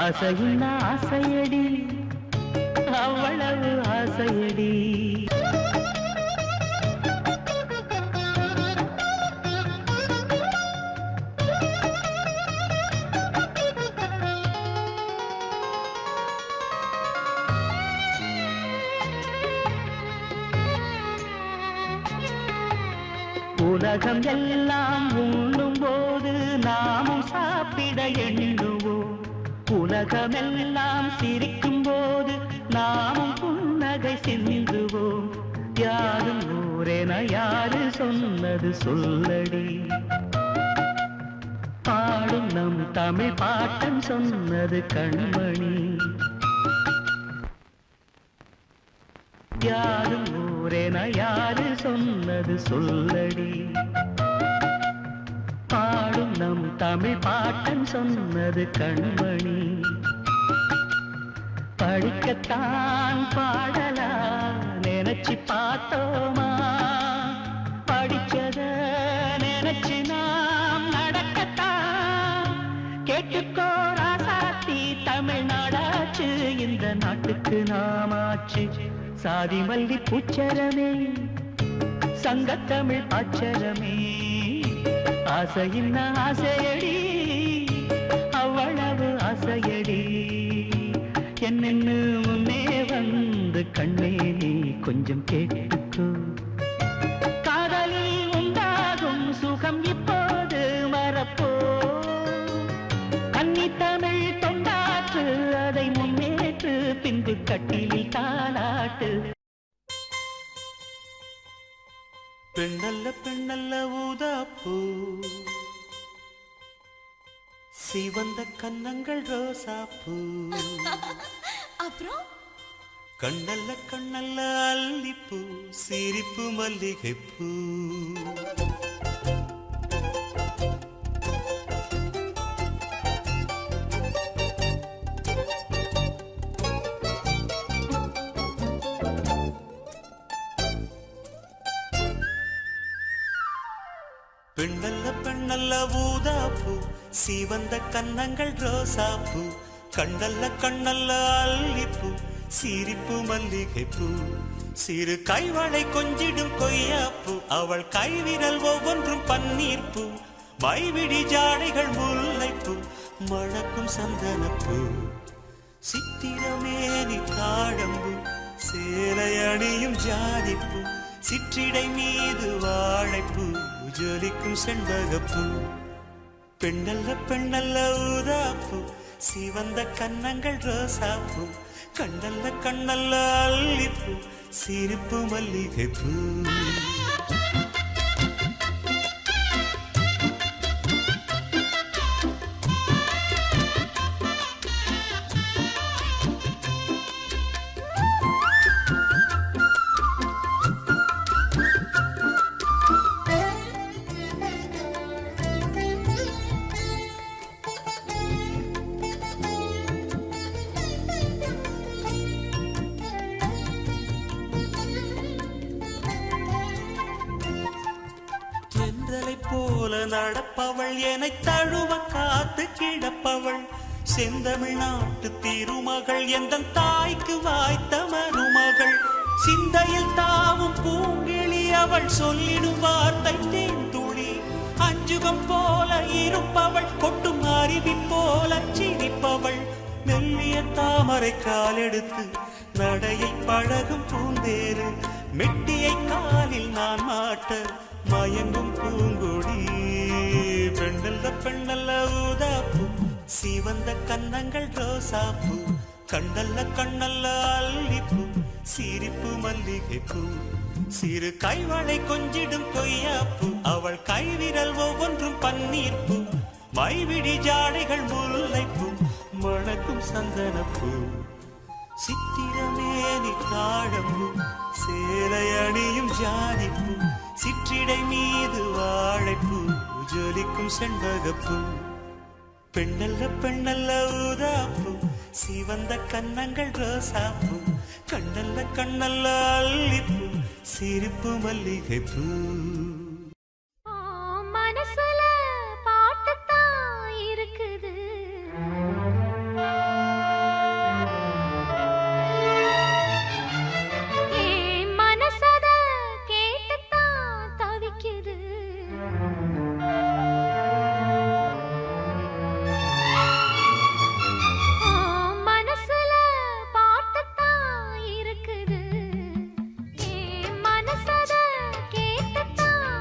Speaker 1: ஆசையின் ஆசையடி அவ்வளவு ஆசையடி உலகம் எல்லாம் உண்ணும் போது நாமும் சாப்பிட எண்ணுவோம் உலகமெல்லாம் சிரிக்கும் போது நாமும் புன்னகை சிந்துவோம் யாரும் ஊரென யாரு சொன்னது சொல்லடி பாடும் நம் தமிழ் பாட்டன் சொன்னது கண்மணி யாரும் போரேன யாரு சொன்னது சொல்லடி. பாடும் நம் தமிழ் பாட்டன் சொன்னது கண்மணி. படிக்கத்தான் பாடலா நினைச்சு பார்த்தோமா, படிச்சத நினைச்சு நாம் நடக்கத்தான். கேட்டுக்கோ ராசாத்தி தமிழ்நாடாச்சு, இந்த நாட்டுக்கு நாமாச்சு. சாதி மல்லி பூச்சரமே சங்கத்தமிழ் அச்சரமே, ஆசையின் ஆசையடி அவ்வளவு ஆசையடி. என்னென்னு முன்னே வந்து கண்ணே நீ கொஞ்சம் கேட்டுக்கோ. காதலில் உண்டாகும் சுகம் இப்போது மறப்போ. கன்னி தமிழ் தொண்டாற்று அதை முன்னேற்று, பின்பு கட்டிலில் தாலாட்டு.
Speaker 4: பெண்ணல்ல பெண்ணல்ல ஊதாப்பூ, சிவந்த கன்னங்கள் ரோசாப்பூ.
Speaker 5: அப்புறம்
Speaker 4: கண்ணல்ல கண்ணல்ல அல்லிப்பூ, சிரிப்பு மல்லிகைப்பூ. பெண்ணல்ல பெண்ணல்ல ஊதாப்பூ, சிவந்த கன்னங்கள் ரோசாப்பூ. கண்ணல்ல கண்ணல்ல அல்லிப்பூ, சிரிப்பு மல்லிகைப்பூ. சிறு கைவளை கொஞ்சிடும் கொய்யாப்பூ, அவள் கைவிரல் ஒவ்வொன்றும் பன்னீர்ப்பூ. மைவிடி ஜாடைகள் முல்லைப்பூ, மணக்கும் சந்தனப்பூ. சித்திரமேனி தாழம்பூ, சேலை அணியும் ஜாதிப்பூ. சிற்றிடை மீது வாழைப்பூ, ஜொலிக்கும் செண்பகப்பூ. பெண்ணல்ல பெண்ணல்ல ஊதாப்பூ, சிவந்த கன்னங்கள் ரோசாப்பூ. கண்ணல்ல கண்ணல்ல அல்லிப்பூ, சிரிப்பு மல்லிகைப்பூ. போல நடப்பவள், என்னை தழுவ காத்து கிடப்பவள். செந்தமிழ்நாட்டு திருமகள், எந்த தாய்க்கு வாய்த்த மருமகள். சிந்தையில் தாவும் பூங்கிழி, அவள் சொல்லிடும் வார்த்தை தேன்துளி. அஞ்சுகம் போல இருப்பவள், கொட்டும் அருவி போல சிரிப்பவள். மெல்லிய தாமரை காலெடுத்து நடையை பழகும் பூந்தேரு. மெட்டியை காலில் நான் மாட்ட மயங்கும் பூங்கொடி. பெண்ணல்ல பெண்ணல்ல ஊதாப்பூ, சிவந்த கன்னங்கள் ரோசாப்பூ. கண்ணல்ல கண்ணல்ல அல்லிப்பூ, சிரிப்பு மல்லிகைப்பூ. சிறு கைவளை கொஞ்சிடும் கொய்யாப்பூ, அவள் கைவிரல் ஒவ்வொன்றும் பன்னீர்ப்பூ. மைவிடி ஜாடைகள் முல்லைப்பூ, மணக்கும் சந்தனப்பூ. சித்திரமேனி தாழம்பூ, சேலை அணியும் ஜாதிப்பூ. சிற்றிடை மீது வாழைப்பூ, ஜொலிக்கும் செண்பகப்பூ. பெண்ணல்ல பெண்ணல்ல ஊதாப்பூ, சிவந்த கன்னங்கள் ரோசாப்பூ. கண்ணல்ல கண்ணல்ல அல்லிப்பூ, சிரிப்பு மல்லிகைப்பூ.
Speaker 2: மனசுல பாட்டுத்தான் இருக்குது, மனசத கேட்டுத்தான் தவிக்குது. மனசுல பாட்டுத்தான் இருக்குது, மனசத கேட்டுத்தான்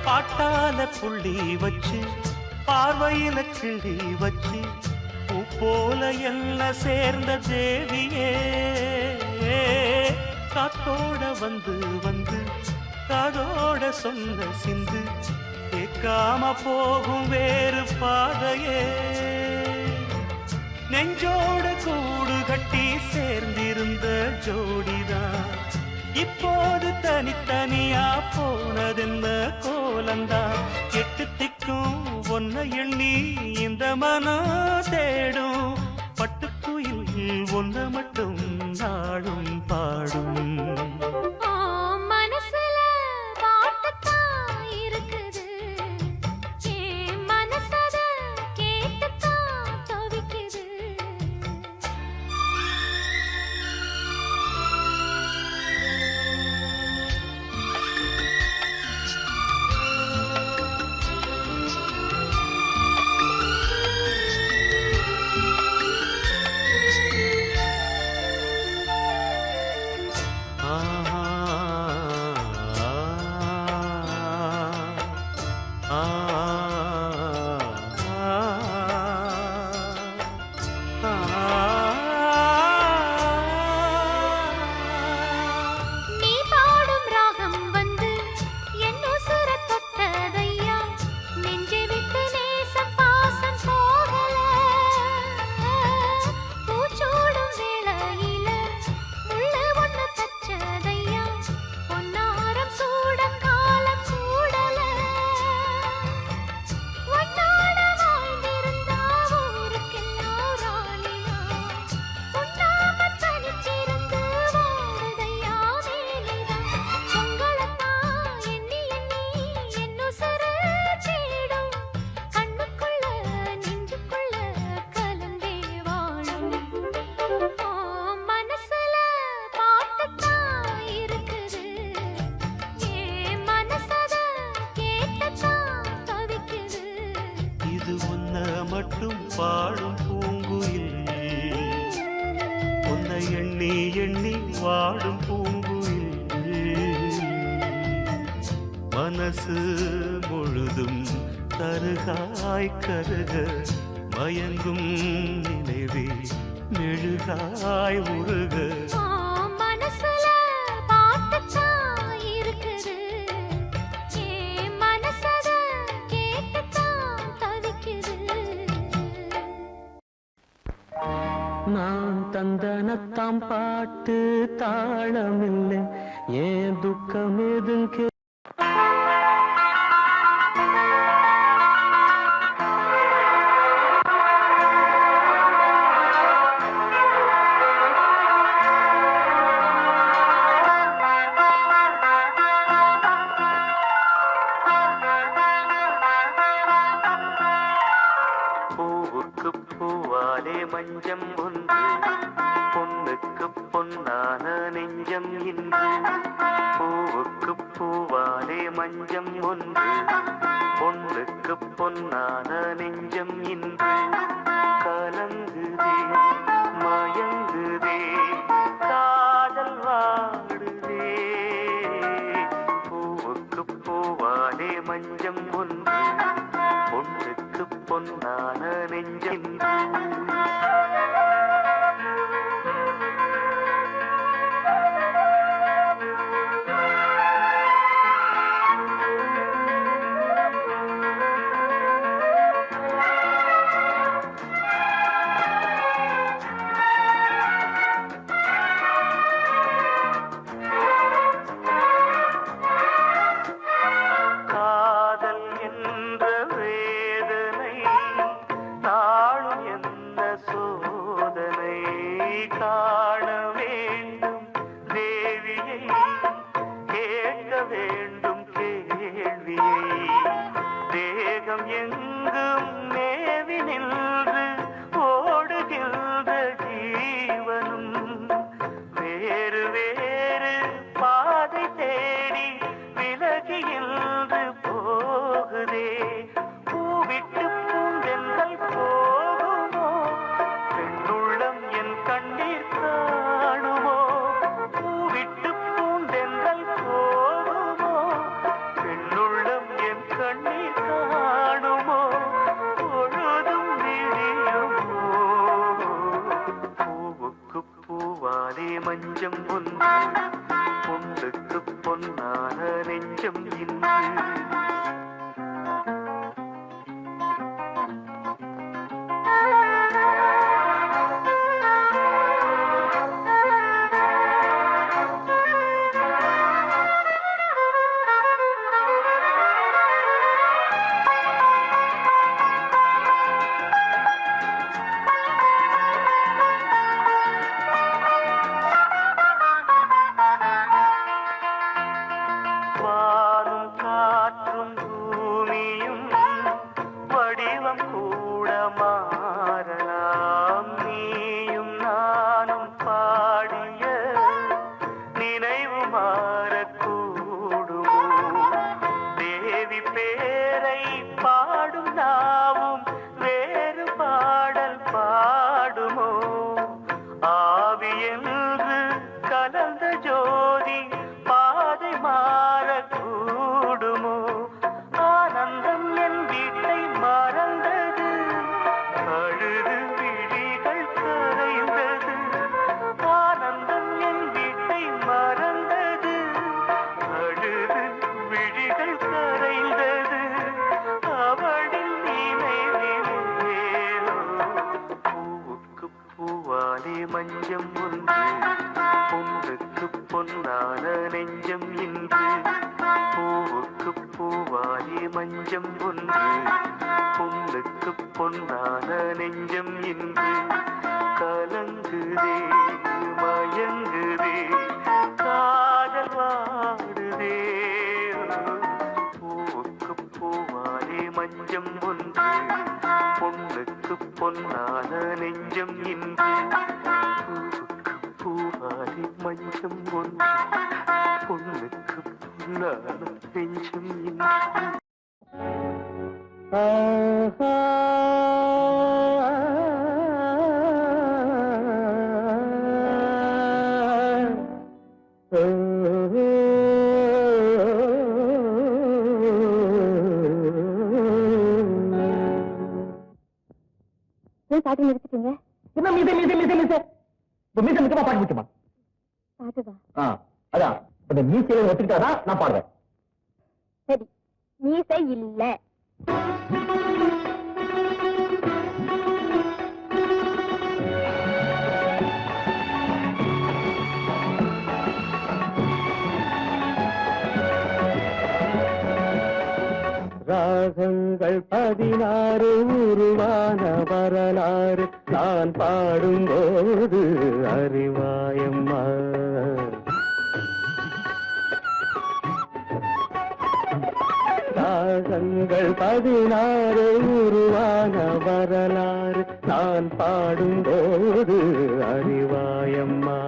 Speaker 4: பாட்டால புள்ளி வச்சு பார்வையில கிள்ளி வச்சு பூ போல எல்லாம் சேர்ந்த தேவியே காத்தோட வந்து வந்து காதோட சொன்ன சிந்து கேட்காம போகும் வேறு பாதையே நெஞ்சோட கூடு கட்டி சேர்ந்திருந்த ஜோடிதான் இப்போது தனித்தனியா போனதென்ன கோலந்தான் எட்டு திக்கும் ஒன்ன எண்ணி இந்த மனம் தேடும் பட்டுக்குயில் ஒன்ன மட்டும் நாடும் பாடும் மட்டும் பாடும் பூங்குயில் உன்னை எண்ணி எண்ணி வாடும் பூங்குயில் மனசு முழுதும் தருகாய் கருக மயங்கும் நினைவே மெழுகாய் உருக
Speaker 1: நான் தந்தனத்தாம் பாட்டு தாளமில்லை ஏன் துக்கம் எதுங்க
Speaker 4: பூவுக்கு பூவாலே மஞ்சம் ஒன்று பொண்ணுக்கு பொன்னான நெஞ்சம் இன்று பூவுக்கு பூவாலே மஞ்சம் ஒன்று பொண்ணுக்கு பொன்னான நெஞ்சம் இன்று கலங்குதே மயங்குதே காதல் வாடுதே பூவுக்கு பூவாலே மஞ்சம் ஒன்று பொண்ணுக்கு பொன்னான நெஞ்சம் நெஞ்சம் இன்று மஞ்சம் ஒன்று பொன்னுக்கு பொன்னான நெஞ்சம் இன்று பூவுக்கு பூவாலே மஞ்சம் ஒன்று பொன்னுக்கு பொன்னான நெஞ்சம் இன்று கலங்குதே மயங்குதே காதல் வாடுதே பூவுக்கு பூவாலே மஞ்சம் ஒன்று பொன்னுக்கு பொன்னான நெஞ்சம் இன்று பூவாலே மஞ்சம் ஒன்று பொன்னுக்கு பொன்னான நெஞ்சம் இன்று
Speaker 2: பாட்டு நிறுத்திட்டீங்க?
Speaker 1: என்ன மீசை மீசை மீசை மீசை இந்த மீசை நிற்கமா பாட்டு முக்கியமா?
Speaker 2: பாட்டுவா?
Speaker 1: அதான் இந்த மீசையை ஒத்துக்கிட்டாதான் நான் பாடுறேன்.
Speaker 2: சரி, மீசை இல்ல.
Speaker 1: ராகங்கள் 16 உருவான வரலாறு நான் பாடும்போது அறிவாயம்மா. ராகங்கள் 16 உருவான வரலாறு நான் பாடும்போது அறிவாயம்மா.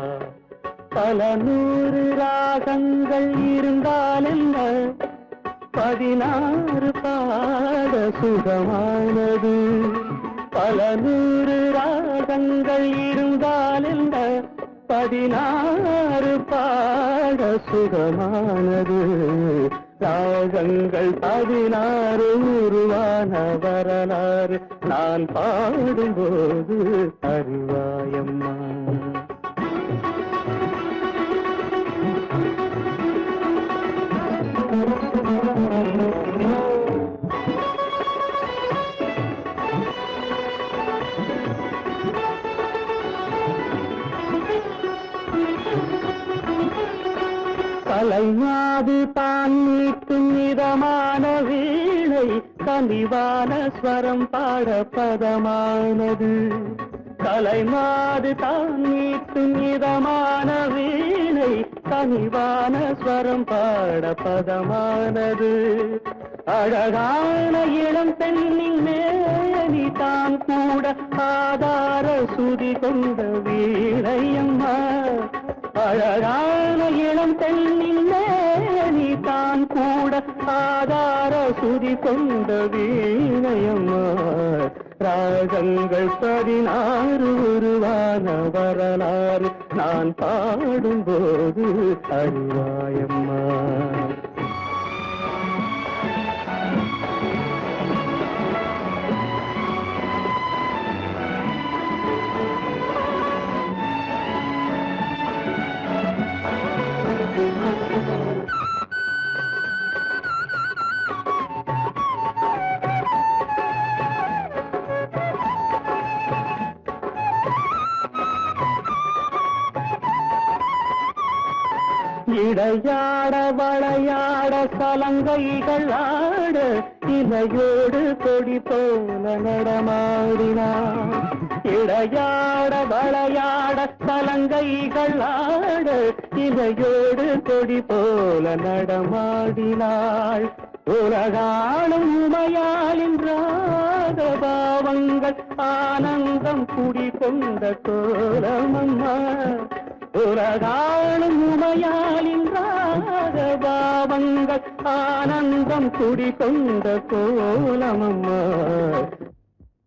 Speaker 1: பல 100 ராகங்கள் இருந்தால் என்ன, 16 பாட சுகமானது. பல 100 ராகங்கள் இருந்தால் என்ன, 16 பாட சுகமானது. ராகங்கள் 16 உருவான வரலாறு நான் பாடும்போது அறிவாயம்மா. கலைமாது தான் மீட்டும் இதமான வீணை கனிவான ஸ்வரம் பாட பதமானது. கலைமாது தான் மீட்டும் இதமான வீணை கனிவான ஸ்வரம் பாட பதமானது. அழகான இளம் பெண்ணின் மேனி தான் கூட ஆதார சுதி கொண்ட வீணையம்மா. அழகான இளம் பெண்ணின் மேனி தான் கூட ஆதார சுதி கொண்ட வீணையம்மா. ராகங்கள் 16 உருவான வரலாறு நான் பாடும்போது அறிவாயம்மா. இடையாட வளையாட சலங்கைகள் ஆட இலையோடு கொடி போல நடமாடினாள். இடையாட வளையாட சலங்கைகள் ஆட இலையோடு கொடி போல நடமாடினாள். உலகாளும் உமையாளின் ராகபாவங்கள் ஆனந்தம் குடிகொண்ட கோலமம்மா. உலகாளும் உமையாளின் ராகபாவங்கள் ஆனந்தம் குடிகொண்ட கோலமம்மா.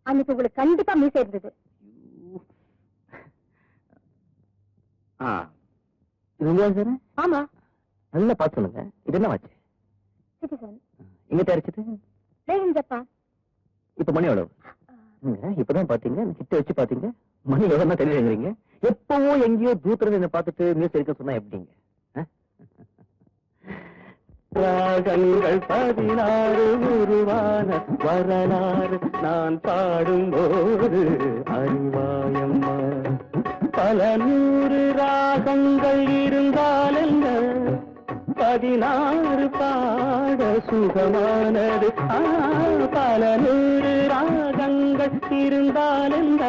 Speaker 2: அன்னைக்கு உங்களுக்கு கண்டிப்பா மீசை இருந்தது. ஆமா,
Speaker 1: நல்லா பார்த்து சொல்லுங்க. இது என்ன வாட்ச்?
Speaker 2: சிட்டிசன்.
Speaker 1: எங்க தயாரிச்சது?
Speaker 2: ஜப்பான்.
Speaker 1: இப்ப மணி எவ்வளவு? இப்பதான் பாத்தீங்க, கிட்ட வச்சு பாத்தீங்க, மணி எவ்வளவு தெரியுங்கிறீங்க. எப்பவோ எங்கேயோ தூத்துல என்ன பார்த்துட்டு மியூசிக் இருக்க சொன்னா எப்படிங்க? ராகங்கள் 16 உருவான வரலாறு நான் பாடும்போது அறிவாயம்மா. பல 100 ராகங்கள் இருந்தால் என்ன, 16 பாட சுகமானது. பல 100 ராகங்கள் இருந்தால் என்ன,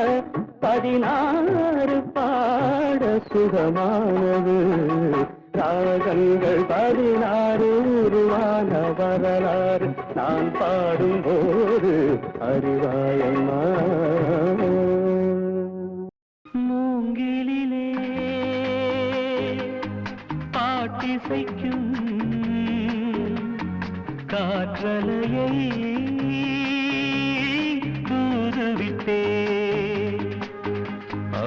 Speaker 1: 16 பாட சுகமானது. ராகங்கள் 16 உருவான வரலாறு நான் பாடும்போது அறிவாயம்மா. மூங்கிலே பாட்டிசைக்கும் காற்றலையை தூதுவிட்டே,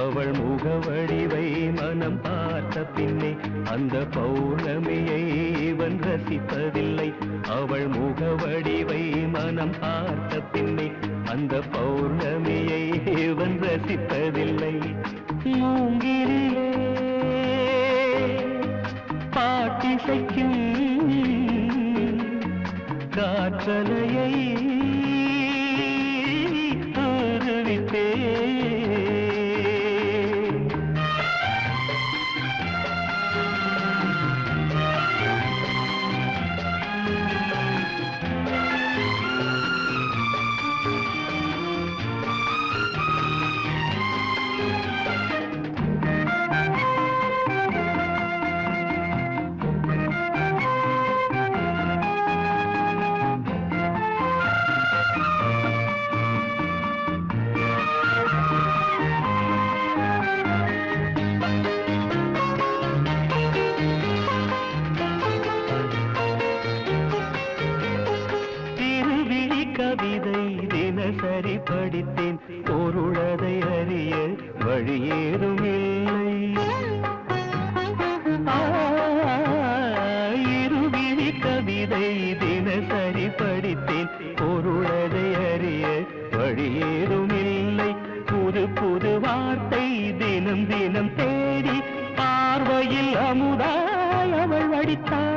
Speaker 1: அவள் முகவடிவை மனம் பார்த்த பின்னே அந்த பௌர்ணமியை இவன் ரசிப்பதில்லை. அவள் முகவடிவை மனம் பார்த்த பின்னே அந்த பௌர்ணமியை இவன் ரசிப்பதில்லை. மூங்கிலே பாட்டிசைக்கும் காற்றலையை தூதுவிட்டே. கவிதை தினசரி படித்தேன், பொருளதை அறிய வழியேதும் இல்லை. இருவிழி கவிதை தினசரி படித்தேன், பொருளதை அறிய வழியேதும் இல்லை. புது புது வார்த்தை தினம் தினம் தேடி பார்வையில் அமுதாய் அவள் வடித்தாள்.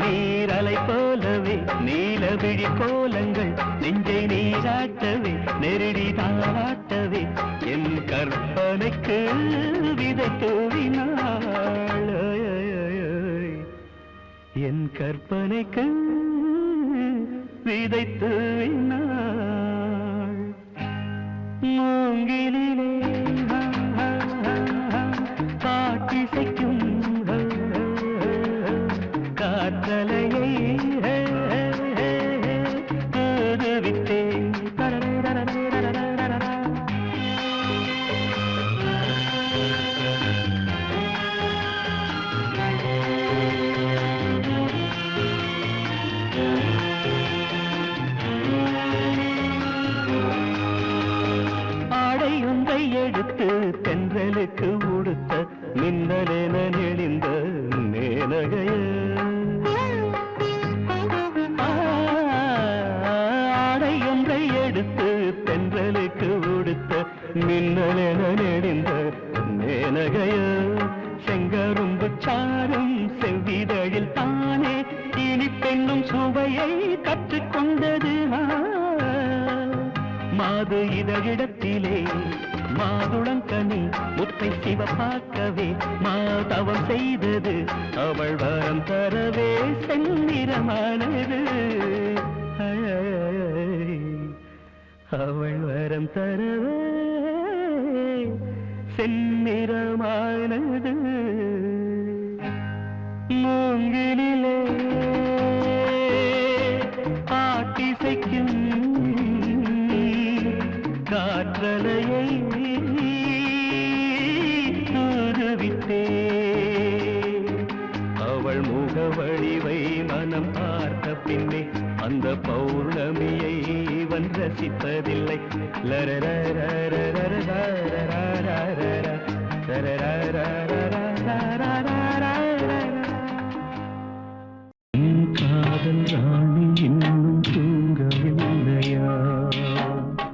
Speaker 1: நீரலை போலவே நீலவிழி கோலங்கள் நெஞ்சை நீராட்டவே நெருடி தாராட்டவே என் கற்பனைக்கு விதை தூவினாள். என் கற்பனைக்கு விதை தூவினாள். மூங்கிலே பாட்டிசைக்கும் காற்றலையை தூதுவிட்டேன். ஆடையொன்றை எடுத்து தென்றலுக்கு உடுத்த மின்னலென நெளிந்த மேனகைய. ஆடையொன்றை எடுத்து தென்றலுக்கு உடுத்த மின்னலென நெளிந்த மேனகைய. செங்கரும்பு சாரும் செவ்விதழில் தானே இனி பெண்ணும் சுவையை கற்றுக்கொண்டது. மாது இதழிடத்திலே
Speaker 4: மாதுளங்கனி முத்தை சிவப்பாக்கவே மாதவம் செய்தது அவள் வரம் தரவே செந்நிறமானது அவள் வரம் தரவே செந்நிறமானது மூங்கிலே பாட்டிசைக்கும் காற்றலையை தூதுவிட்டே அவள் முகவடிவை மனம் பார்த்த பின்னே அந்த பௌர்ணமியை இவன் ரசிப்பதில்லை காதல் ராணி இன்னும் தூங்கவில்லையா